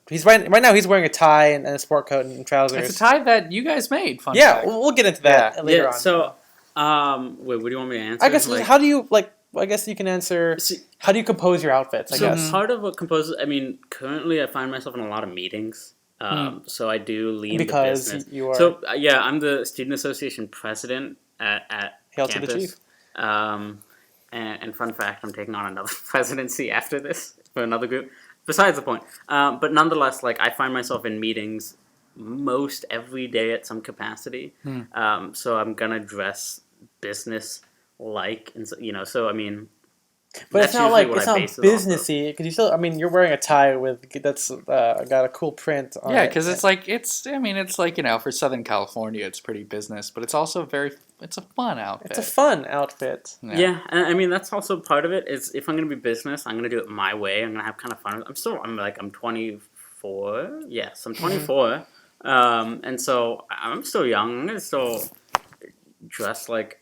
he's right now he's wearing a tie and a sport coat and trousers. It's a tie that you guys made. Fun yeah, fact. we'll get into that later on. So, wait, what do you want me to answer? I guess how do you like? I guess you can answer. How do you compose your outfits? I guess part of what composes. I mean, currently I find myself in a lot of meetings. So I do lean because to business. You are. So I'm the student association president at Hail campus. To the chief. And fun fact, I'm taking on another presidency after this for another group. Besides the point, but nonetheless, like I find myself in meetings most every day at some capacity. So I'm gonna dress business like, and so I mean. But it's not businessy because you still. I mean, you're wearing a tie that's got a cool print on it. Yeah, because it's like for Southern California, it's pretty business, but it's also it's a fun outfit. It's a fun outfit. Yeah, and I mean that's also part of it. Is if I'm gonna be business, I'm gonna do it my way. I'm gonna have kind of fun. I'm 24. Yes, I'm 24. And so I'm still young. I'm gonna still dress like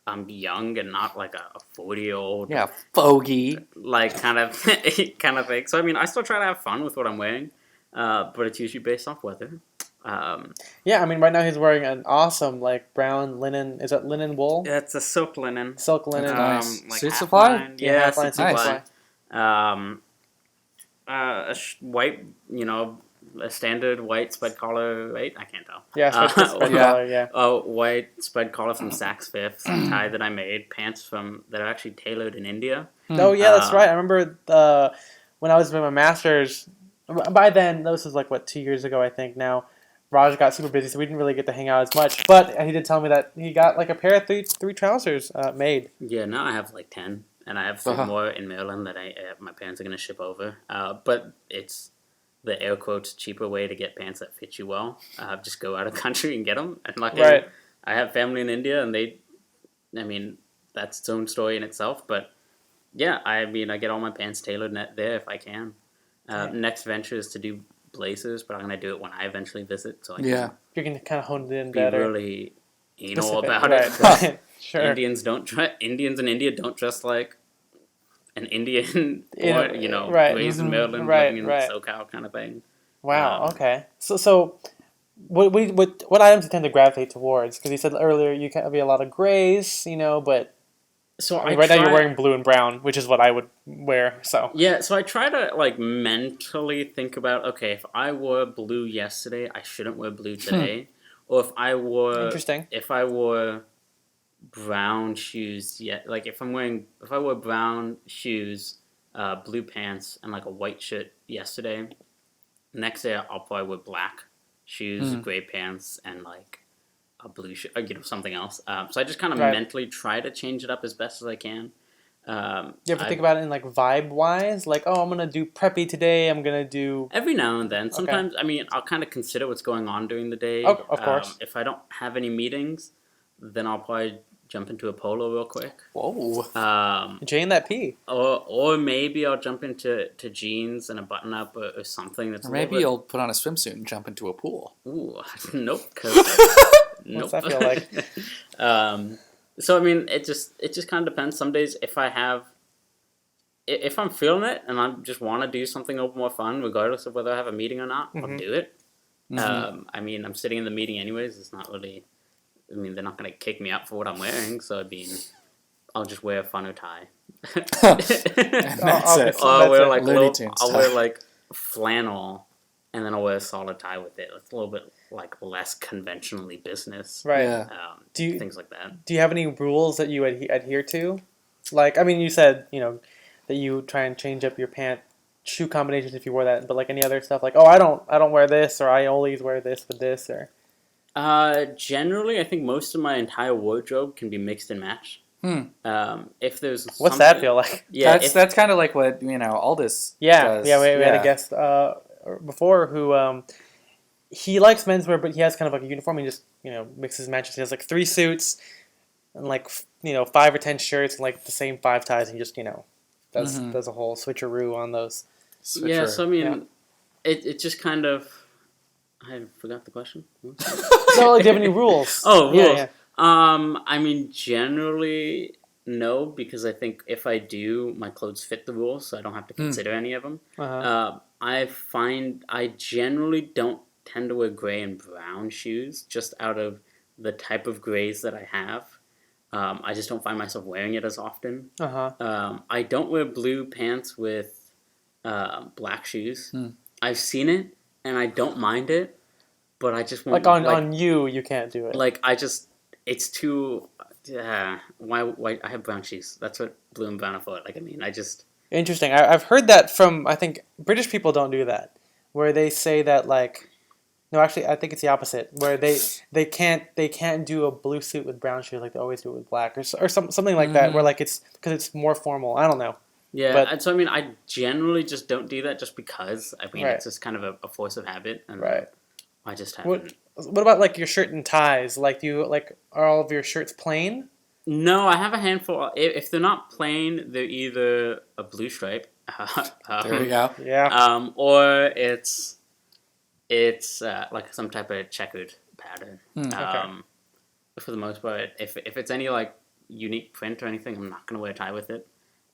I'm young and not like a 40-year-old. Yeah, fogey. Like kind of thing. So I mean, I still try to have fun with what I'm wearing, but it's usually based off weather. Yeah, I mean, right now he's wearing an awesome like brown linen. Is that linen wool? Yeah, it's a silk linen. Silk linen. Nice. Like suit supply. Yeah, suit supply. White, a standard white spread collar, right? I can't tell. Yeah, spread collar, yeah. A white spread collar from Saks Fifth, a tie that I made, pants that are actually tailored in India. Oh, yeah, that's right. I remember when I was doing my master's, by then, this was 2 years ago, I think now, Raj got super busy, so we didn't really get to hang out as much. But he did tell me that he got a pair of three trousers made. Yeah, now I have 10, and I have 3 more in Maryland that my parents are going to ship over. But it's the air quotes cheaper way to get pants that fit you well. Just go out of the country and get them. And luckily, I have family in India, and that's its own story in itself. But yeah, I get all my pants tailored there if I can. Next venture is to do blazers, but I'm going to do it when I eventually visit. So you can kind of hone it in be better. Really anal about it. Sure. Indians in India don't dress like an Indian or right. raised in Maryland, Right, living in right. SoCal kind of thing. Wow. Okay. So what items you tend to gravitate towards? Because you said earlier you can be a lot of grays, but So I mean, right now you're wearing blue and brown, which is what I would wear. So yeah, so I try to like mentally think about, okay, if I wore blue yesterday, I shouldn't wear blue today, or interesting. if I wore brown shoes, like if I wore brown shoes, blue pants, and like a white shirt yesterday, next day I'll probably wear black shoes, gray pants, and like a blue shirt, something else. So I just kind of mentally try to change it up as best as I can. You ever think about it in like vibe wise, like, oh, I'm gonna do preppy today. I'm gonna do every now and then. Sometimes, I mean, I'll kind of consider what's going on during the day. Oh, of course. If I don't have any meetings, then I'll probably jump into a polo real quick. Whoa. J and that P. Or maybe I'll jump into jeans and a button up or something that's. Or maybe you'll put on a swimsuit and jump into a pool. Ooh, nope. What's that feel like? So I mean, it just kind of depends. Some days, if I'm feeling it and I just want to do something a little more fun, regardless of whether I have a meeting or not, I'll do it. I mean, I'm sitting in the meeting anyways. It's not really. I mean, they're not going to kick me out for what I'm wearing, so I mean, I'll just wear a funner tie. That's it. I'll wear like flannel, and then I'll wear a solid tie with it. It's a little bit like less conventionally business, right? Yeah. Things like that. Do you have any rules that you adhere to? Like, I mean, you said that you try and change up your shoe combinations if you wore that, but like any other stuff, like, oh, I don't wear this, or I always wear this with this, or. Generally, I think most of my entire wardrobe can be mixed and matched. If there's what's that feel like? Yeah, that's kind of like what Aldous. Yeah, does. we had a guest before who he likes menswear, but he has kind of like a uniform. He just mixes and matches. He has like 3 suits and like 5 or 10 shirts and like the same 5 ties. And he just does a whole switcheroo on those. Yeah, so I mean, it just kind of. I forgot the question. No, like, do you have any rules? Oh, rules. Yeah. I mean, generally, no, because I think if I do, my clothes fit the rules, so I don't have to consider any of them. I find I generally don't tend to wear gray and brown shoes, just out of the type of grays that I have. I just don't find myself wearing it as often. I don't wear blue pants with black shoes. I've seen it. And I don't mind it, but I just won't... Like on you can't do it. Like, it's too... why I have brown shoes. That's what blue and brown are for. Like, I mean, I just... Interesting. I've heard that from, I think, British people don't do that. Where they say that, like... No, actually, I think it's the opposite. Where they can't do a blue suit with brown shoes like they always do it with black. Or something like that, where, like, it's... Because it's more formal. I don't know. Yeah, so I mean, I generally just don't do that just because. I mean, it's just kind of a force of habit, and I just haven't. What about like your shirt and ties? Like, are all of your shirts plain? No, I have a handful. If they're not plain, they're either a blue stripe. There you go. Yeah. Or it's like some type of checkered pattern. For the most part, if it's any like unique print or anything, I'm not gonna wear a tie with it.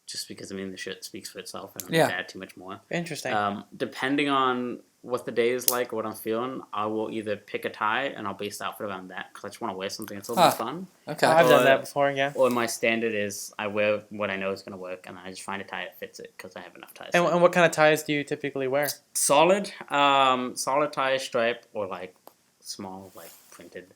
Just because, I mean, the shirt speaks for itself. I don't need to add too much more. Interesting. Depending on what the day is like or what I'm feeling, I will either pick a tie and I'll base the outfit around that because I just want to wear something that's a little bit fun. Okay. I've done that before, yeah. Or my standard is I wear what I know is going to work and I just find a tie that fits it because I have enough ties. And what kind of ties do you typically wear? Solid tie, stripe, or like small, like printed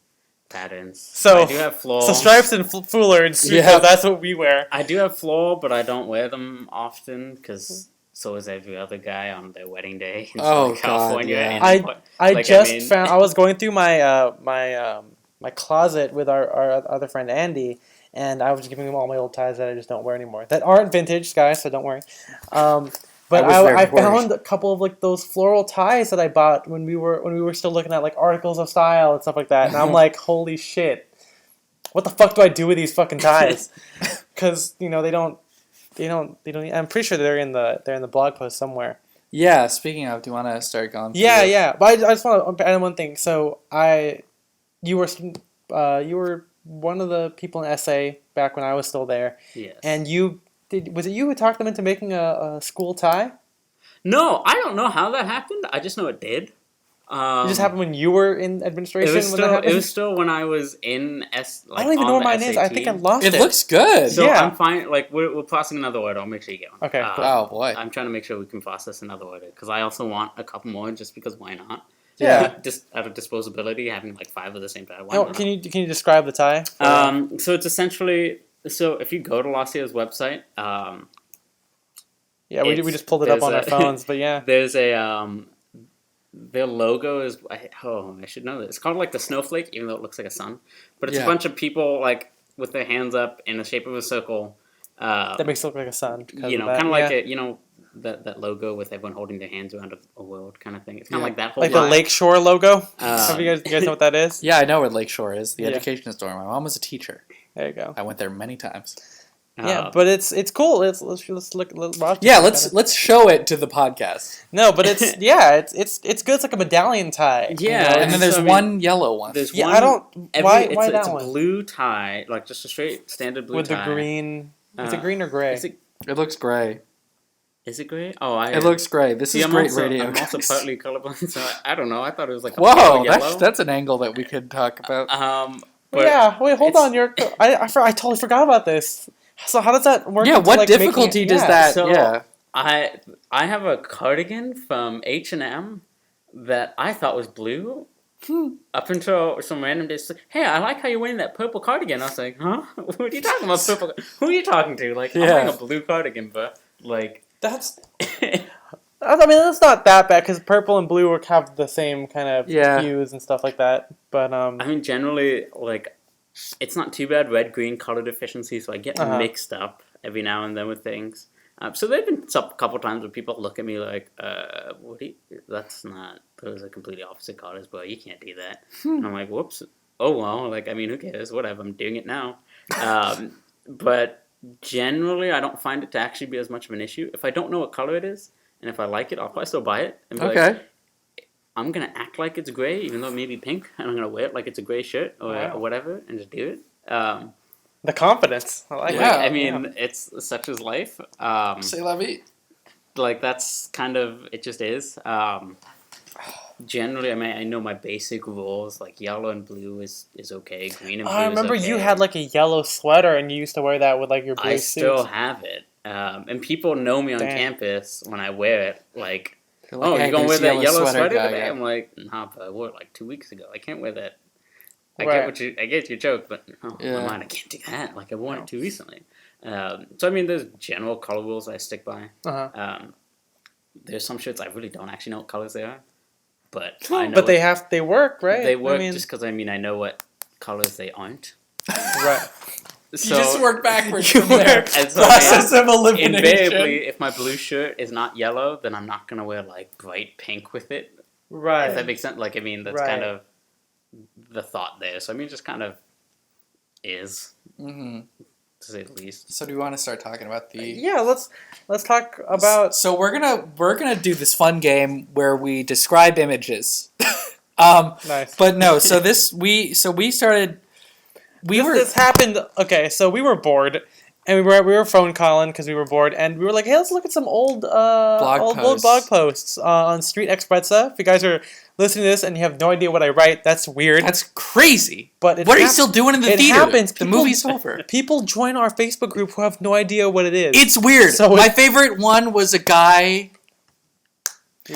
patterns. So I do have floral. So stripes and foulards. Yeah, that's what we wear. I do have floral, but I don't wear them often because so is every other guy on their wedding day in California. God, yeah. I was going through my my closet with our other friend Andy, and I was giving him all my old ties that I just don't wear anymore. That aren't vintage, guys, so don't worry. But I found a couple of like those floral ties that I bought when we were still looking at like articles of style and stuff like that, and I'm like, holy shit, what the fuck do I do with these fucking ties? Because they don't. I'm pretty sure they're in the blog post somewhere. Yeah. Speaking of, do you want to start going? Yeah. But I just want to add one thing. So you were one of the people in SA back when I was still there. Yes. And you Was it you who talked them into making a school tie? No, I don't know how that happened. I just know it did. It just happened when you were in administration. It was still when I was in I don't even know where mine is. I think I lost it. It looks good. So I'm fine. Like we're processing another order. I'll make sure you get one. Okay. Cool. Oh boy. I'm trying to make sure we can process another order because I also want a couple more just because why not? Yeah. Just out of disposability, having like 5 of the same tie. Can you describe the tie? So it's essentially if you go to Lossier's website. Yeah, we just pulled it up on our phones, but yeah. There's a their logo is I should know this. It's called like the snowflake, even though it looks like a sun. But it's a bunch of people like with their hands up in the shape of a circle. That makes it look like a sun. Kind of like that logo with everyone holding their hands around a world kind of thing. It's kind of like that whole like the Lakeshore logo. You guys know what that is? Yeah, I know what Lakeshore is. The education store. My mom was a teacher. There you go. I went there many times. Yeah, but it's cool. Let's look. Let's show it to the podcast. No, but it's it's good. It's like a medallion tie. Yeah, and then there's one yellow one. There's one. I don't. Why that it's one? It's a blue tie, like just a straight standard blue with tie the green. Is it green or gray? It looks gray. Is it gray? It looks gray. This is great radio. I'm also partly colorblind, so I don't know. I thought it was like whoa. That's an angle that we could talk about. Wait, hold on. I totally forgot about this. So how does that work? Yeah, what difficulty does that? So I have a cardigan from H&M that I thought was blue. Up until some random day, like, hey, I like how you're wearing that purple cardigan. I was like, huh? What are you talking about? Purple? Who are you talking to? Like, I'm wearing a blue cardigan, but like that's. I mean, that's not that bad because purple and blue have the same kind of hues and stuff like that. But I mean, generally, like. It's not too bad red-green color deficiency, so I get mixed up every now and then with things. So there have been a couple times where people look at me like, that's not, those are completely opposite colors, bro. You can't do that. And I'm like, whoops. Oh, well, like, I mean, who cares? Whatever, I'm doing it now. But generally, I don't find it to actually be as much of an issue. If I don't know what color it is, and if I like it, I'll probably still buy it. And be like, I'm going to act like it's gray, even though it may be pink, and I'm going to wear it like it's a gray shirt or whatever, and just do it. The confidence. I like it. I mean, it's such as life. C'est la vie. Like, that's kind of, it just is. Generally, I mean, I know my basic rules, like yellow and blue is okay, green and blue I remember is okay. You had like a yellow sweater, and you used to wear that with like your blue suits. I still have it. And people know me on campus when I wear it, like, oh, you're going to wear that yellow sweater today? I'm like, nah, but I wore it like 2 weeks ago. I can't wear that. I get your joke, but my mind, I can't do that. Like, I wore it too recently. So, I mean, there's general color rules I stick by. There's some shirts I really don't actually know what colors they are. But I know. But they work, right? They work just because, I mean, I know what colors they aren't. Right. So, you just work backwards from there. Process of elimination. Invariably, if my blue shirt is not yellow, then I'm not going to wear, like, bright pink with it. Right. If that makes sense. Like, I mean, that's kind of the thought there. So, I mean, it just kind of is, to say the least. So, do we want to start talking about the... Yeah, let's talk about... So, we're gonna do this fun game where we describe images. Nice. But no, so we started... This happened. Okay, so we were bored, and we were phone calling because we were bored, and we were like, "Hey, let's look at some old blog posts on Street Expressa." If you guys are listening to this and you have no idea what I write, that's weird. That's crazy. But what are you still doing in the theater? It happens. The movie's over. People join our Facebook group who have no idea what it is. It's weird. So my favorite one was a guy.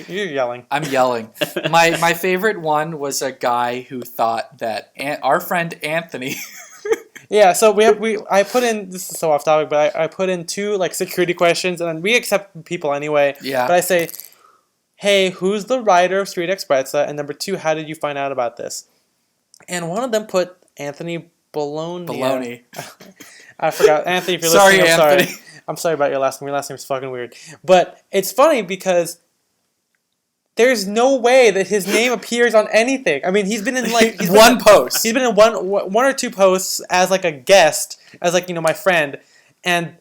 You're yelling. I'm yelling. My favorite one was a guy who thought that our friend Anthony. Yeah, so I put in, this is so off topic, but I put in 2 like security questions, and we accept people anyway. Yeah. But I say, hey, who's the writer of Street Expressa? And number 2, how did you find out about this? And one of them put Anthony Bologna. I forgot. Anthony, if you're listening, I'm Anthony. sorry. I'm sorry about your last name. Your last name's fucking weird. But it's funny because there's no way that his name appears on anything. I mean, he's been in like one post. He's been in one or 2 posts as like a guest, as like, my friend, and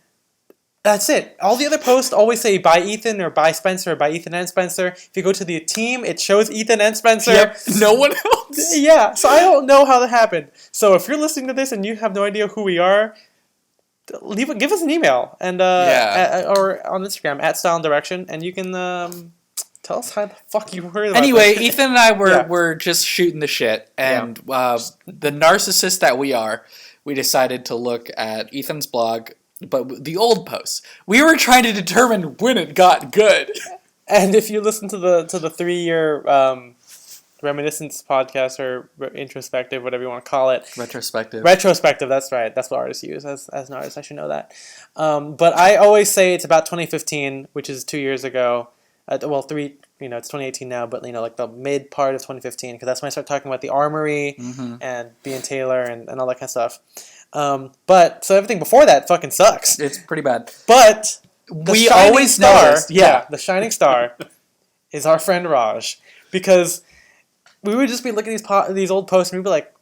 that's it. All the other posts always say by Ethan or by Spencer or by Ethan and Spencer. If you go to the team, it shows Ethan and Spencer. Yep. No one else. Yeah. So I don't know how that happened. So if you're listening to this and you have no idea who we are, give us an email and or on Instagram at Style and Direction, and you can tell us how the fuck you heard about Anyway, this. Ethan and I were just shooting the shit, and the narcissist that we are, we decided to look at Ethan's blog, but the old posts. We were trying to determine when it got good. And if you listen to the 3-year reminiscence podcast or introspective, whatever you want to call it, retrospective, that's right, that's what artists use. As an artist, I should know that. But I always say it's about 2015, which is 2 years ago. It's 2018 now, but like the mid part of 2015, because that's when I started talking about the Armory and B and Taylor and all that kind of stuff. But so everything before that fucking sucks. It's pretty bad. But we always noticed, the shining star is our friend Raj, because we would just be looking at these old posts and we'd be like,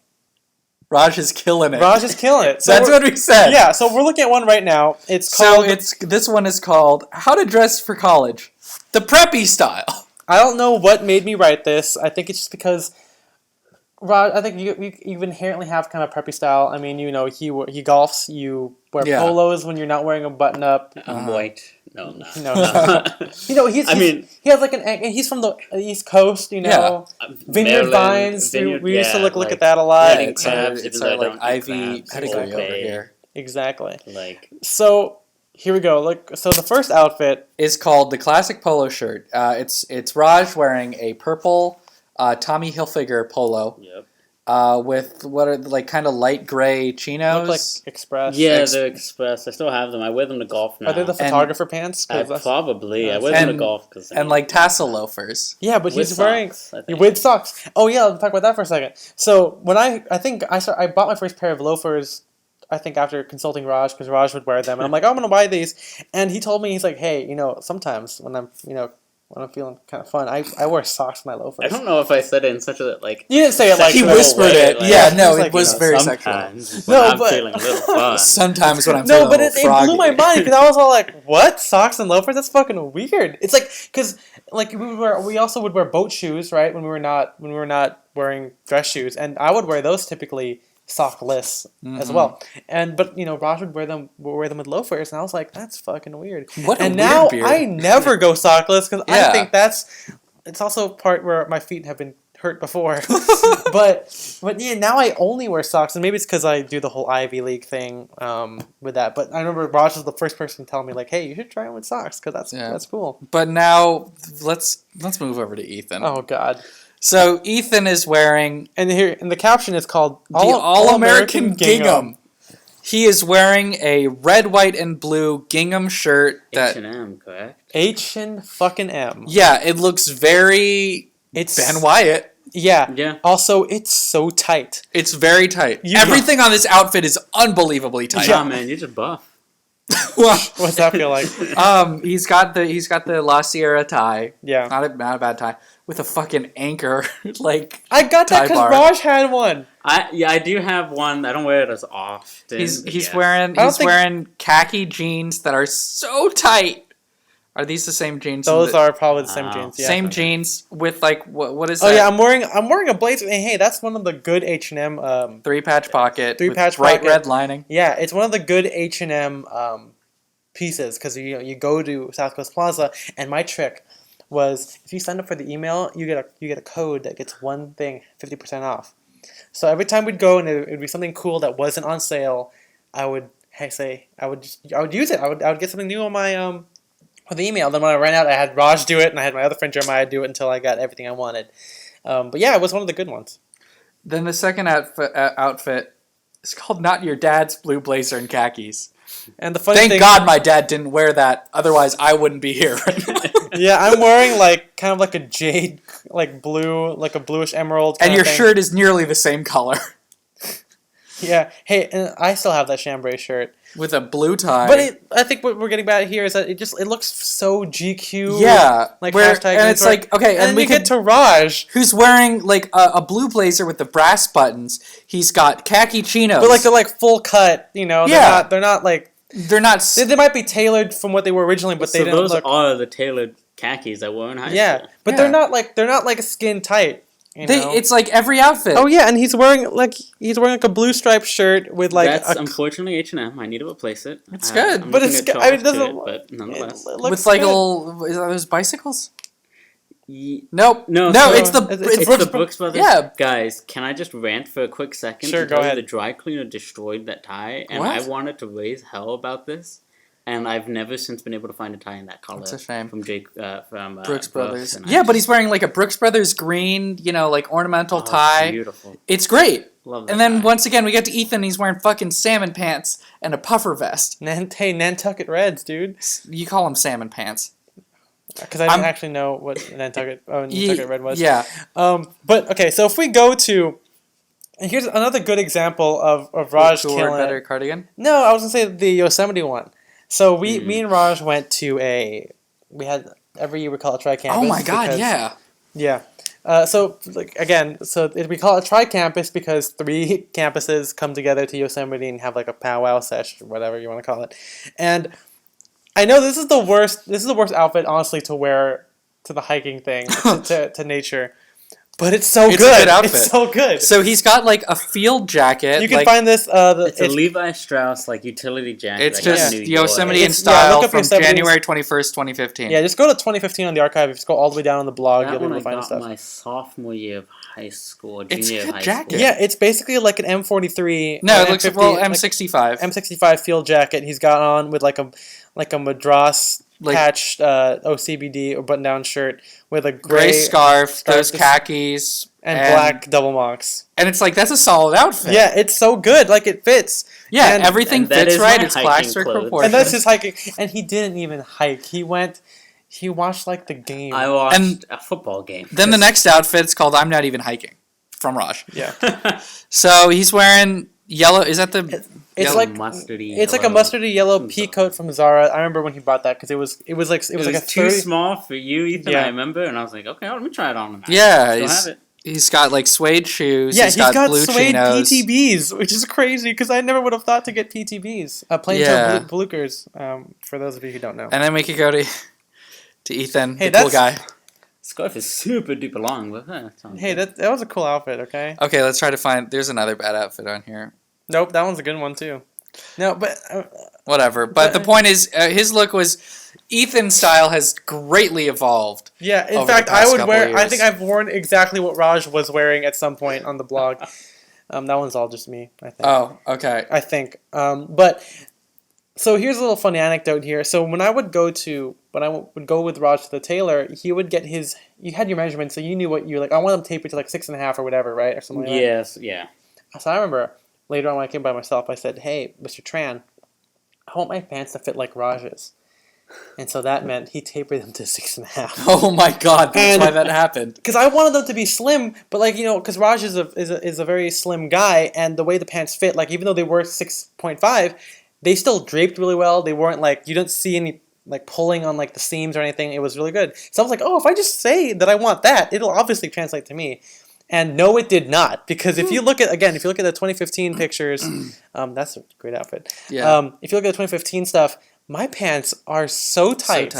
Raj is killing it. Raj is killing it. So that's what we said. Yeah, so we're looking at one right now. It's called... this one is called How to Dress for College. The preppy style. I don't know what made me write this. I think it's just because Raj, I think you inherently have kind of a preppy style. I mean, he golfs. You wear polos when you're not wearing a button up. I'm white. No. He has like he's from the East Coast. Vineyard Maryland, Vines. We used to look at that a lot. It's our like Ivy pedigree over here. Exactly. So. Here we go. So the first outfit is called the classic polo shirt. It's Raj wearing a purple Tommy Hilfiger polo. Yep. With what are like kind of light gray chinos. Look like Express. Yeah, they're Express. I still have them. I wear them to golf now. Are they the photographer pants? Probably. I wear them to golf and like tassel loafers. Yeah, but he's wearing with socks. Oh yeah, let's talk about that for a second. So when I bought my first pair of loafers. I think after consulting Raj, because Raj would wear them, and I'm like, I'm gonna buy these, and he told me, he's like, hey, sometimes when I'm feeling kind of fun, I wear socks with my loafers. I don't know if I said it in such a like. You didn't say it like he whispered it. It was very sexual. I'm feeling a little fun. Sometimes when I'm feeling but it blew my mind because I was all like, what, socks and loafers? That's fucking weird. It's like because like we also would wear boat shoes, right, when we were not wearing dress shoes, and I would wear those typically sockless as well, but Raj would wear them with loafers, and I was like, that's fucking weird. Now I never go sockless because I think it's also part where my feet have been hurt before, but yeah, now I only wear socks, and maybe it's because I do the whole Ivy League thing with that. But I remember Raj was the first person to tell me like, hey, you should try it with socks because that's cool. But now let's move over to Ethan. Oh God. So Ethan is wearing, and the caption is called the All-American Gingham. He is wearing a red, white, and blue gingham shirt. H&M, correct? H&M. Yeah, it looks very. It's Ben Wyatt. Yeah. Also, it's so tight. It's very tight. Everything on this outfit is unbelievably tight. Yeah, man, you're just buff. What's that feel like? He's got the La Sierra tie. Yeah, not a bad tie with a fucking anchor like. I got that because Raj had one. I do have one. I don't wear it as often. He's wearing khaki jeans that are so tight. Are these the same jeans? Those are probably the same jeans. Yeah. Same jeans with like what is that? Oh yeah, I'm wearing a blazer. Hey, that's one of the good H&M 3-patch pocket. Bright red lining. Yeah, it's one of the good H&M pieces because you go to South Coast Plaza, and my trick was if you sign up for the email, you get a code that gets one thing 50% off. So every time we'd go and it would be something cool that wasn't on sale, I would use it. I would get something new on my for the email. Then when I ran out, I had Raj do it, and I had my other friend Jeremiah do it until I got everything I wanted. But yeah, it was one of the good ones. Then the second outfit is called Not Your Dad's Blue Blazer and Khakis. And the funny Thank God my dad didn't wear that, otherwise I wouldn't be here right now. Yeah, I'm wearing kind of like a jade, like blue, like a bluish emerald. And your shirt is nearly the same color. Yeah. Hey, and I still have that chambray shirt. With a blue tie. But I think what we're getting at here is that it looks so GQ. Yeah. Like hashtag. And it's like, okay. And we get to Raj, who's wearing like a blue blazer with the brass buttons. He's got khaki chinos. But they're full cut, Yeah. They're not They might be tailored from what they were originally, but they didn't look. Those are the tailored khakis I wore in high school. Yeah, but they're not like skin tight. It's like every outfit. Oh yeah, and he's wearing like a blue striped shirt with like. That's unfortunately H&M. I need to replace it. It's good, but it's. I mean, it doesn't. But nonetheless, with like little. Is those bicycles? Nope. No. It's the Brooks Brothers. Yeah. Guys, can I just rant for a quick second? Sure, go ahead. The dry cleaner destroyed that tie, and what? I wanted to raise hell about this. And I've never since been able to find a tie in that color. That's a shame. From Brooks Brothers. Yeah, but he's wearing like a Brooks Brothers green, like ornamental tie. It's beautiful. It's great. Love that. And then tie. once again, we get to Ethan. He's wearing fucking salmon pants and a puffer vest. Hey, Nantucket Reds, dude. You call them salmon pants. Because I didn't actually know what Nantucket Red was. Yeah. But okay, so if we go to, here's another good example of Raj Cooler, killing. better cardigan. No, I was gonna say the Yosemite one. So me and Raj went to we had every year we call it Tri-Campus. Oh my god, yeah. Yeah. So we call it Tri-Campus because 3 campuses come together to Yosemite and have like a powwow sesh or whatever you want to call it. And I know this is the worst outfit honestly to wear to the hiking thing to nature. But it's so good. It's a good outfit. It's so good. So he's got like a field jacket. You can find this. It's a Levi Strauss like utility jacket. It's just Yosemite in style from January 21st, 2015. Yeah, just go to 2015 on the archive. If you go all the way down on the blog, you'll be able to find stuff. My sophomore year of high school, It's a junior good of high jacket. school. Yeah, it's basically like an M43. No, it looks M65. M65 field jacket. He's got on with like a Madras patched OCBD or button-down shirt with a gray scarf, those khakis, and black double mocks. And it's like, that's a solid outfit. Yeah, it's so good. Like, it fits. Yeah, and everything fits right. It's classic proportions. And that's his hiking. And he didn't even hike. He watched, like, the game. I watched a football game. Then the next outfit's called I'm Not Even Hiking, from Raj. Yeah. So he's wearing yellow. Is that the... It's like mustardy. It's like a mustardy yellow pea coat from Zara. I remember when he bought that because it was like a too small for you, Ethan. Yeah. I remember, and I was like, okay, let me try it on. Yeah, he's got like suede shoes. Yeah, he's got blue suede chinos. PTBs, which is crazy because I never would have thought to get PTBs, plain toe Blukers. For those of you who don't know. And then we could go to Ethan, the cool guy. Scarf is super duper long, but hey, that was a cool outfit. Okay. Okay, let's try to find. There's another bad outfit on here. Nope, that one's a good one too. No, but whatever. But the point is, his look was Ethan's style has greatly evolved. Yeah, in fact, I would wear. I think I've worn exactly what Raj was wearing at some point on the blog. That one's all just me, I think. Oh, okay. I think. But so here's a little funny anecdote here. So when I would go with Raj to the tailor, he would get his. You had your measurements, so you knew what you like. I want them tapered to like 6.5 or whatever, right, or something like that. Yes, yeah. So I remember. Later on when I came by myself, I said, hey, Mr. Tran, I want my pants to fit like Raj's. And so that meant he tapered them to 6.5. Oh my god, that's why that happened. Because I wanted them to be slim, but like, because Raj is a very slim guy, and the way the pants fit, like even though they were 6.5, they still draped really well. They weren't like, you don't see any like pulling on like the seams or anything. It was really good. So I was like, oh, if I just say that I want that, it'll obviously translate to me. And no, it did not, because if you look at the 2015 pictures, that's a great outfit. Yeah. If you look at the 2015 stuff, my pants are so tight.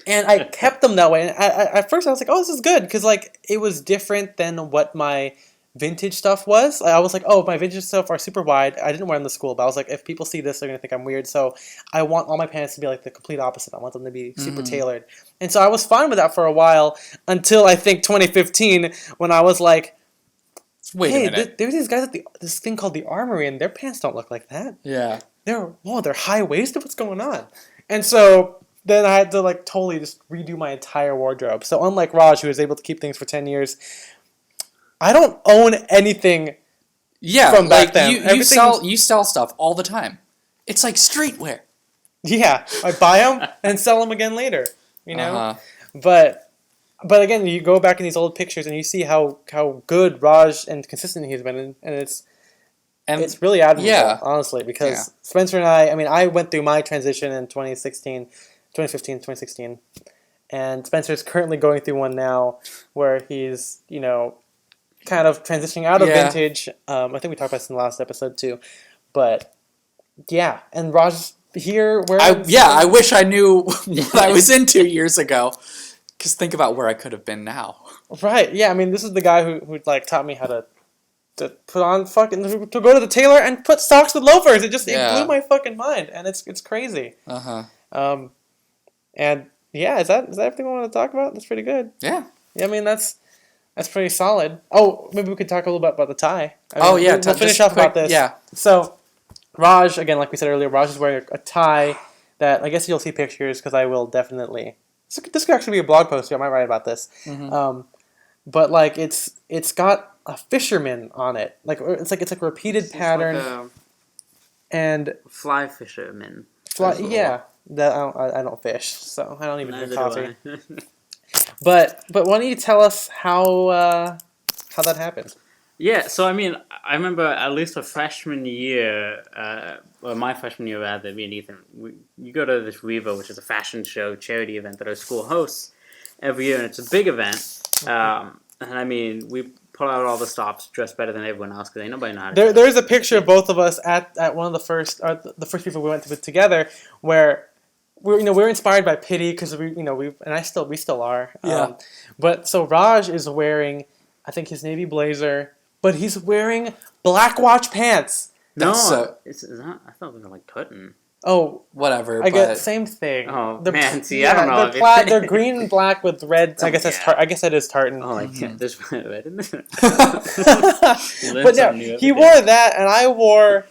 And I kept them that way. And at first I was like, oh, this is good, because like it was different than what my vintage stuff was. I was like, oh, my vintage stuff are super wide. I didn't wear them to school, but I was like, if people see this, they're gonna think I'm weird. So I want all my pants to be like the complete opposite. I want them to be super tailored. And so I was fine with that for a while until I think 2015 when I was like, wait a minute. There's these guys at this thing called the Armory, and their pants don't look like that. Yeah. They're high waisted. What's going on? And so then I had to like totally just redo my entire wardrobe. So unlike Raj, who was able to keep things for 10 years. I don't own anything from back then. You sell stuff all the time. It's like streetwear. Yeah, I buy them and sell them again later. You know, but again, you go back in these old pictures and you see how good Raj and consistent he's been, and it's really admirable, honestly, because Spencer and I went through my transition in 2015, 2016, and Spencer's currently going through one now where he's kind of transitioning out of vintage. I think we talked about this in the last episode too. But yeah, and Raj here where I wish I knew what I was into years ago. Because think about where I could have been now. Right. Yeah. I mean, this is the guy who like taught me how to put on to go to the tailor and put socks with loafers. It blew my fucking mind, and it's crazy. And yeah, is that everything we want to talk about? That's pretty good. Yeah. Yeah. I mean, that's pretty solid. Oh, maybe we could talk a little bit about the tie. We'll finish off about this. Yeah. So, Raj, again, like we said earlier, Raj is wearing a tie that I guess you'll see pictures because I will definitely. This could actually be a blog post. I might write about this. But like it's got a fisherman on it. Like it's like a repeated pattern. Like and fly fisherman. Yeah. That I don't fish, so I don't even drink coffee. Do But why don't you tell us how that happened? Yeah, so I mean, I remember at least a freshman year, or my freshman year rather, me and Ethan, you go to this Revo, which is a fashion show charity event that our school hosts every year, and it's a big event. And I mean, we pull out all the stops, dressed better than everyone else, because ain't nobody know how to. There's a picture of both of us at one of the first people we went to together, where we were inspired by Pity because we still are. Yeah. But so Raj is wearing, I think, his navy blazer, but he's wearing black watch pants. No, is that, I thought they were like tartan. Oh, whatever. I get same thing. Oh man, see, I don't know. They're green and black with red. I guess I guess that is tartan. Oh, like there's red in there. But no, he wore that, and I wore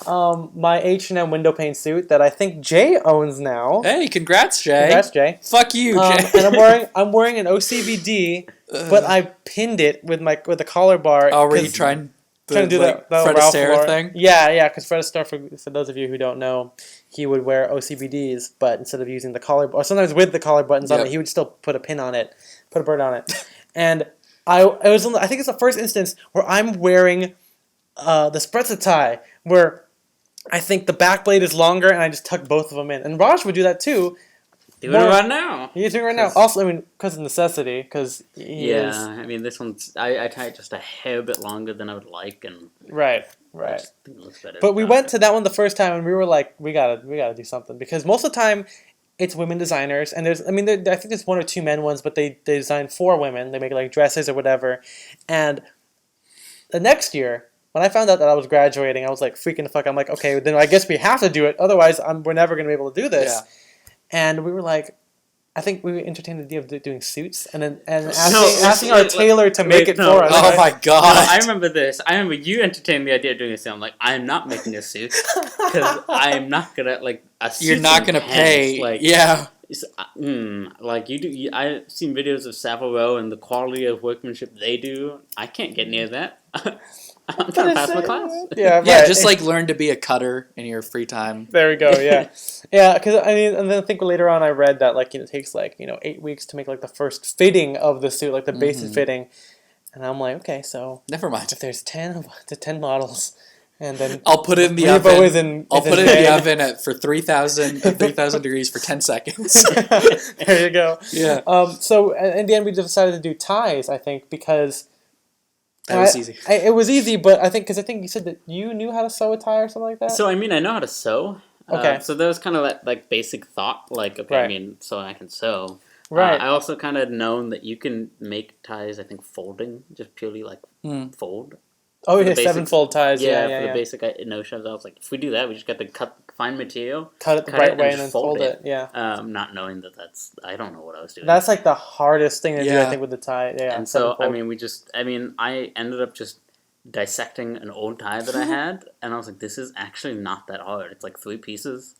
my H&M window pane suit that I think Jay owns now. Hey, congrats, Jay. Congrats, Jay. Fuck you, Jay. And I'm wearing an OCVD, but I pinned it with the collar bar. Oh, were you trying to do the Fred Astaire thing? Yeah, because Fred Astaire, for those of you who don't know, he would wear OCVDs, but instead of using the collar, or sometimes with the collar buttons on it, he would still put a pin on it, put a bird on it. And I think it's the first instance where I'm wearing the spritzer tie, where I think the back blade is longer, and I just tuck both of them in. And Raj would do that too. Doing it right now. He's doing it right now. Also, I mean, because of necessity, because I mean, this one's I tie it just a hair bit longer than I would like, and right. I just think it looks better. But we went to that one the first time, and we were like, we gotta do something, because most of the time it's women designers, and I think there's one or two men ones, but they design for women. They make like dresses or whatever. And the next year, when I found out that I was graduating, I was like freaking the fuck. I'm like, okay, then I guess we have to do it. Otherwise, we're never gonna be able to do this. Yeah. And we were like, I think we entertained the idea of doing suits and asking our tailor to make it for us. Oh my god! No, I remember this. I remember you entertained the idea of doing a suit. I'm like, I'm not making a suit because I'm not gonna like a suit. You're not gonna pay. Like, yeah. Like you do. I've seen videos of Savile Row and the quality of workmanship they do. I can't get near that. I'm trying to pass my class. Yeah, just like learn to be a cutter in your free time. There we go. Yeah, yeah. Because I mean, and then I think later on I read that like it takes like 8 weeks to make like the first fitting of the suit, like the basic fitting. And I'm like, okay, so never mind. If there's 10 models, and then I'll put it in the oven. I'll put it in the oven for 3,000 degrees for 10 seconds. There you go. Yeah. So in the end, we decided to do ties. I think because. That was easy. It was easy, but I think you said that you knew how to sew a tie or something like that. So I mean, I know how to sew. Okay. So there was kind of that like basic thought, like okay, right. I mean, so I can sew. Right. I also kind of known that you can make ties. I think folding, just purely like fold. Oh yeah, 7-fold ties. Yeah, for the basic notions. I was like, if we do that, we just got to find material, cut it the right way, and then fold it. Yeah. Not knowing I don't know what I was doing. That's like the hardest thing to do, I think, with the tie. Yeah. And so I ended up just dissecting an old tie that I had, and I was like, this is actually not that hard. It's like 3 pieces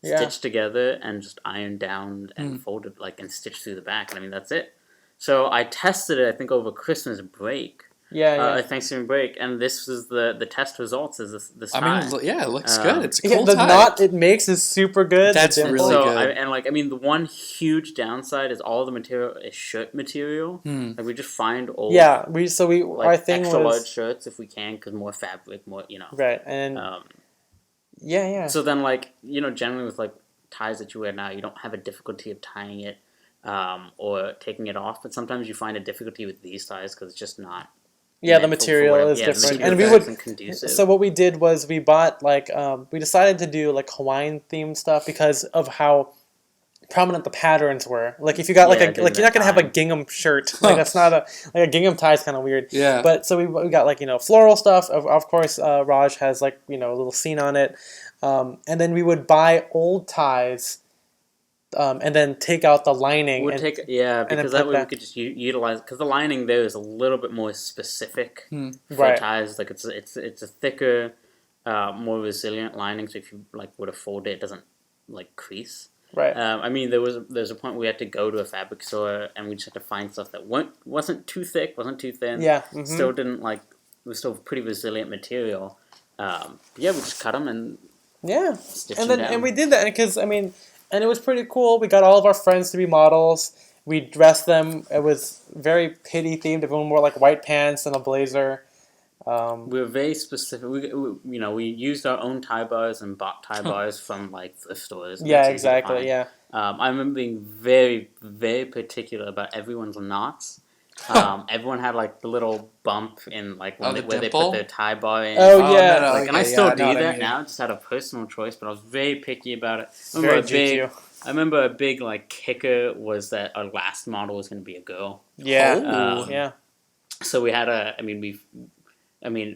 stitched together and just ironed down and folded and stitched through the back. And I mean, that's it. So I tested it, I think, over Christmas break. Thanksgiving break, and this is the test results. Is this tie? I mean, yeah, it looks good. It's a cool the tie. knot it makes is super good. That's really good. The one huge downside is all the material is shirt material. Like we just find old. Yeah, our thing extra was large shirts if we can, because more fabric, more Right, and So then, generally with ties that you wear now, you don't have a difficulty of tying it or taking it off, but sometimes you find a difficulty with these ties because it's just not. Yeah, the material is different, and we would. So what we did was we bought we decided to do Hawaiian themed stuff because of how prominent the patterns were. Like if you got like you're not gonna have a gingham shirt. Like that's not a gingham tie is kind of weird. Yeah. But so we got like floral stuff. Of course, Raj has like a little scene on it, and then we would buy old ties, and then take out the lining. Because that way we could just utilize because the lining there is a little bit more specific for ties. Like it's a thicker, more resilient lining. So if you like were to fold it, it doesn't like crease. Right. I mean, there's a point where we had to go to a fabric store and we just had to find stuff that wasn't too thick, wasn't too thin. Yeah. Still didn't it was still pretty resilient material. We just cut them and stitch them down. And we did that because and it was pretty cool. We got all of our friends to be models. We dressed them. It was very pity themed. Everyone wore like white pants and a blazer. We were very specific. We used our own tie bars and bought tie bars from like thrift stores. Yeah, exactly. Yeah. I remember being very, very particular about everyone's knots. Everyone had like the little bump in like where they put their tie bar in. Oh yeah. No, and I still do that now. Just out of personal choice, but I was very picky about it. I remember a big like kicker was that our last model was going to be a girl. Yeah. Yeah. So we had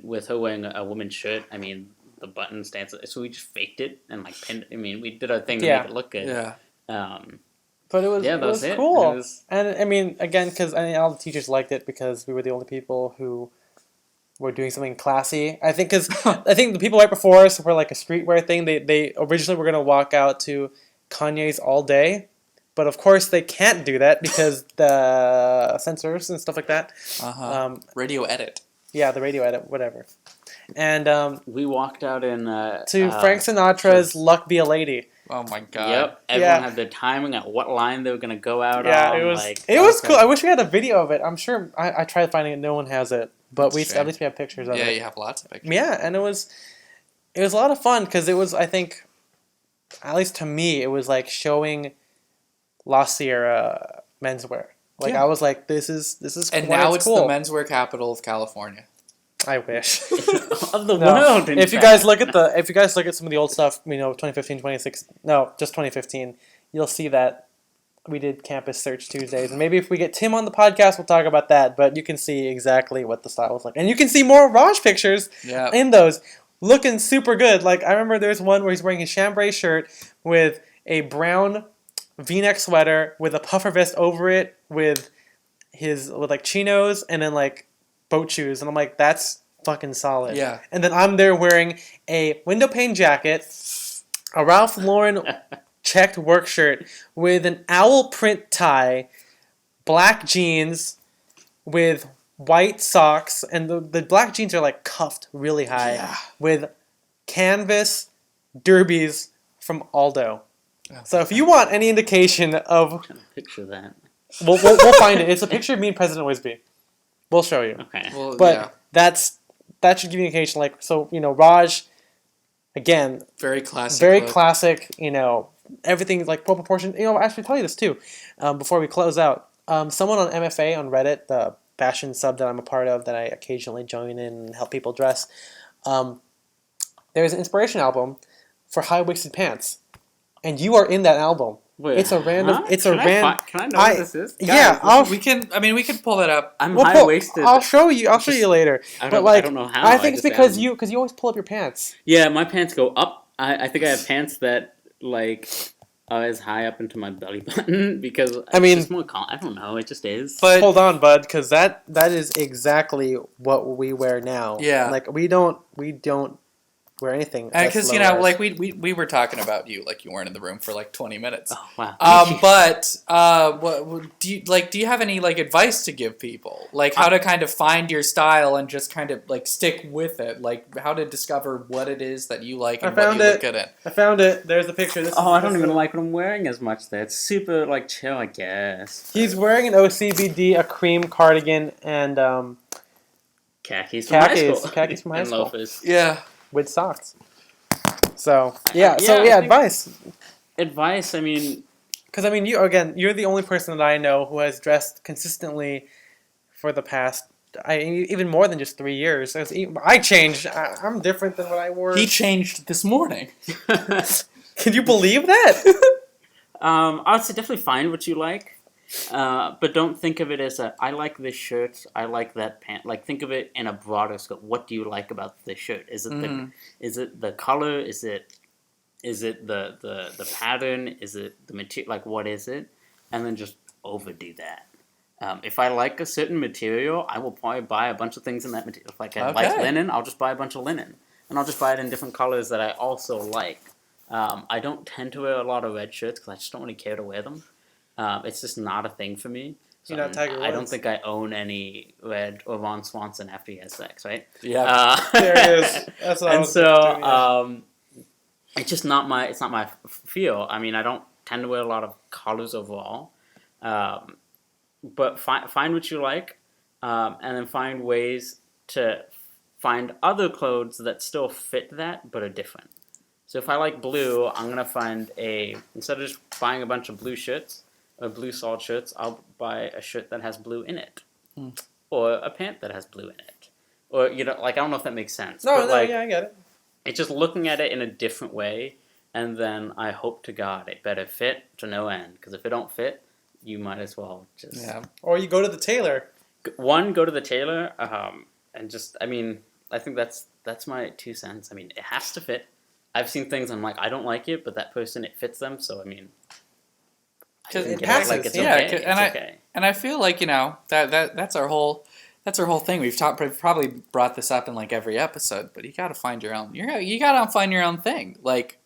with her wearing a woman's shirt, the buttons dance. So we just faked it and like pinned. We did our thing to make it look good. Yeah. But it was cool. And again, because all the teachers liked it because we were the only people who were doing something classy. I think because the people right before us were like a streetwear thing. They originally were gonna walk out to Kanye's All Day. But of course they can't do that because the censors and stuff like that. Radio edit. Yeah, the radio edit, whatever. And we walked out in to Frank Sinatra's "Luck Be a Lady." Oh my god! Yep, everyone had their timing at what line they were gonna go out on. Yeah, it was cool. I wish we had a video of it. I'm sure I tried finding it. No one has it, but at least we have pictures of it. Yeah, you have lots of pictures. Yeah, and it was a lot of fun because it was, I think, at least to me, it was like showing La Sierra menswear. Like I was like, this is and now it's cool. The menswear capital of California. I wish. Of the world. If you guys look at some of the old stuff, 2015, 2016, no, just 2015, you'll see that we did Campus Search Tuesdays, and maybe if we get Tim on the podcast, we'll talk about that. But you can see exactly what the style was like, and you can see more Raj pictures in those, looking super good. Like I remember there's one where he's wearing a chambray shirt with a brown V-neck sweater with a puffer vest over it with like chinos and then like boat shoes, and I'm like, that's fucking solid. Yeah. And then I'm there wearing a window pane jacket, a Ralph Lauren checked work shirt with an owl print tie, black jeans with white socks, and the black jeans are like cuffed really high with canvas derbies from Aldo. So if you want any indication of... I'm trying to picture that. We'll find it. It's a picture of me and President Wisby. We'll show you. Okay. Well, but that should give you an indication. Like, so, Raj, again... Very classic. Very classic, everything like well proportioned. I should tell you this too, before we close out. Someone on MFA on Reddit, the fashion sub that I'm a part of, that I occasionally join in and help people dress. There's an inspiration album for high-waisted pants. And you are in that album. Wait, it's a random. Huh? It's a random. Can I know what this is? Yeah, we can pull that up. I'm high-waisted. I'll show you. I'll show you later. I don't know how. I think it's because you always pull up your pants. Yeah, my pants go up. I think I have pants that like are as high up into my belly button because it's just more I don't know. It just is. But hold on, bud, because that is exactly what we wear now. Yeah, like we don't wear anything. Because like we were talking about you, like you weren't in the room for like 20 minutes. Oh wow. But what do you have any like advice to give people, like how to kind of find your style and just kind of like stick with it, like how to discover what it is that you like and what you look good at? I found it. There's the picture. I don't even like what I'm wearing as much there. It's super like chill, I guess. He's wearing an OCBD, a cream cardigan, and khakis from high school. Khakis from high school. And loafers. Yeah. With socks. So advice. Advice. I mean, because you're the only person that I know who has dressed consistently for the past, even more than just 3 years. I changed. I'm different than what I wore. He changed this morning. Can you believe that? I would say definitely find what you like, but don't think of it as I like this shirt, I like that pant. Like think of it in a broader scope. What do you like about this shirt? Is it the color? Is it the pattern? Is it the material? Like what is it? And then just overdo that. If I like a certain material, I will probably buy a bunch of things in that material. If like I like linen, I'll just buy a bunch of linen, and I'll just buy it in different colors that I also like. I don't tend to wear a lot of red shirts because I just don't really care to wear them. It's just not a thing for me. So You're not Tiger Woods. I don't think I own any red or Ron Swanson after he has sex, right? Yeah. There it is. That's what I was doing. It's just not my feel. I mean, I don't tend to wear a lot of colors overall. But find what you like, and then find ways to find other clothes that still fit that but are different. So if I like blue, I'm gonna find instead of just buying a bunch of blue shirts or blue solid shirts, I'll buy a shirt that has blue in it, or a pant that has blue in it, or like I don't know if that makes sense. No, but yeah, I get it. It's just looking at it in a different way, and then I hope to God it better fit to no end. Because if it don't fit, you might as well just... Yeah. Or you go to the tailor. Go to the tailor, and just, I mean, I think that's my 2 cents. I mean, it has to fit. I've seen things I'm like, I don't like it, but that person, it fits them, so I mean... Because it passes. Like, it's okay. And I feel like, that's our whole thing. We've probably brought this up in like every episode, but you gotta find your own. You gotta find your own thing. Like,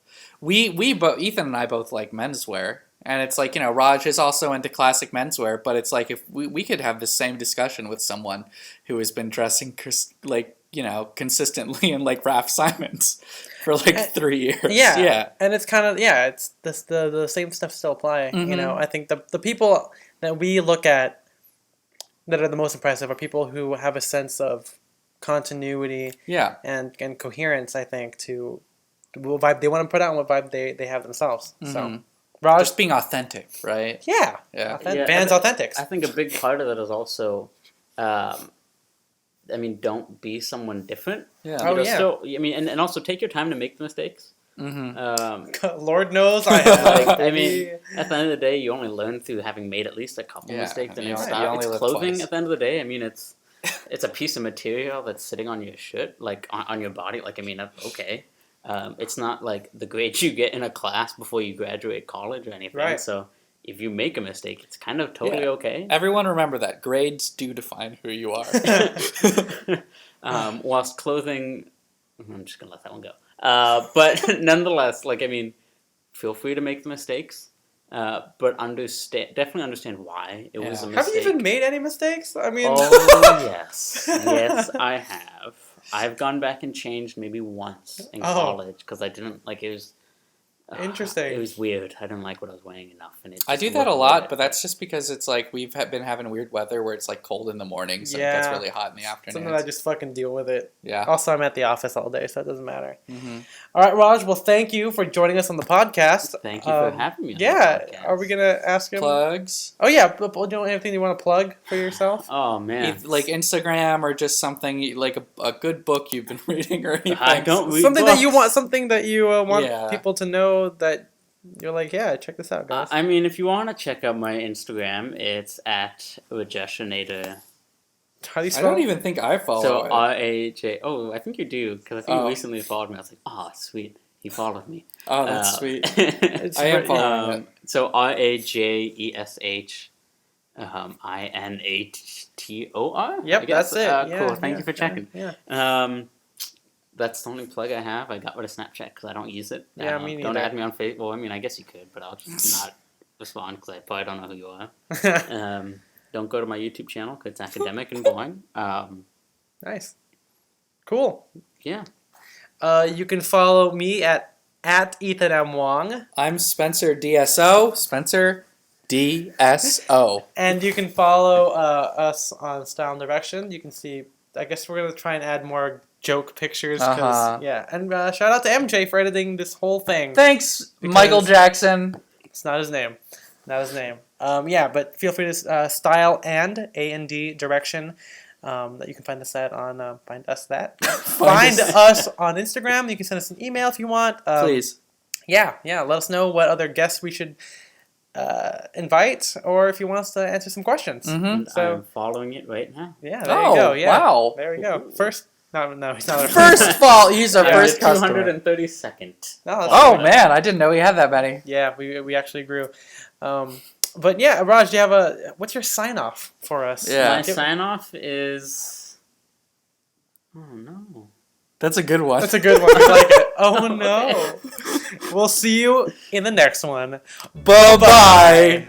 Ethan and I both like menswear. And it's like, Raj is also into classic menswear, but it's like if we could have the same discussion with someone who has been dressing consistently in like Raf Simons for like 3 years. Yeah. And it's kind of, it's the same stuff still apply. I think the people that we look at that are the most impressive are people who have a sense of continuity and coherence, I think, to what vibe they want to put out and what vibe they have themselves. So. Raj, just being authentic, right? Yeah. Van's authentics. I think a big part of that is also, don't be someone different. Yeah. Still, and also take your time to make the mistakes. Lord knows I have. At the end of the day, you only learn through having made at least a couple mistakes and then stop. It's clothing twice. At the end of the day. I mean, it's a piece of material that's sitting on your shirt, like on your body. Like, okay. It's not like the grades you get in a class before you graduate college or anything. Right. So if you make a mistake, it's kind of totally okay. Everyone remember that. Grades do define who you are. Whilst clothing, I'm just going to let that one go. But nonetheless, feel free to make the mistakes. But definitely understand why it was a mistake. Have you even made any mistakes? Oh, yes. Yes, I have. I've gone back and changed maybe once in college because I didn't it was interesting. It was weird. I didn't like what I was wearing enough, and I do that a lot, but that's just because it's like we've been having weird weather where it's like cold in the morning, so it gets really hot in the afternoon. Something I just fucking deal with it. Yeah. Also, I'm at the office all day, so it doesn't matter. All right, Raj. Well, thank you for joining us on the podcast. Thank you for having me. On the podcast. Are we gonna ask him plugs? Oh yeah, but do you know anything you want to plug for yourself? Oh man, like Instagram or just something like a good book you've been reading or anything. I don't read something books. Something that you want people to know that. You're like, check this out, guys. If you want to check out my Instagram, it's at Rajesh. How do you spell it? I don't even think I follow so it. R-A-J... Oh, I think you do, because I think you recently followed me. I was like, oh, sweet. He followed me. Oh, that's sweet. I am following it. So R-A-J-E-S-H I-N-A-T-O-R? Yep, that's it. Cool, thank you for checking. Yeah. That's the only plug I have. I got rid of Snapchat because I don't use it. Yeah, me neither. Don't add me on Facebook. Well, I guess you could, but I'll just not respond because I probably don't know who you are. Don't go to my YouTube channel because it's academic and boring. Nice. Cool. Yeah. You can follow me at Ethan M. Wong. I'm Spencer DSO. Spencer DSO. And you can follow us on Style and Direction. You can see, I guess we're going to try and add more joke pictures. And shout out to MJ for editing this whole thing. Thanks, Michael Jackson. It's not his name. But feel free to Style and A&D Direction. That you can find us at on find us on Instagram. You can send us an email if you want. Please. Let us know what other guests we should invite, or if he wants to answer some questions. So I'm following it right now. Yeah, there you go. Yeah, wow. There we go. First, no, he's not our first fall. He's our first customer. 232nd. Man, I didn't know he had that many. Yeah, we actually grew. But yeah, Raj, do you have what's your sign off for us? Yeah, my sign off is. Oh no. That's a good one. That's a good one. I like it. Oh no. We'll see you in the next one. Bye-bye.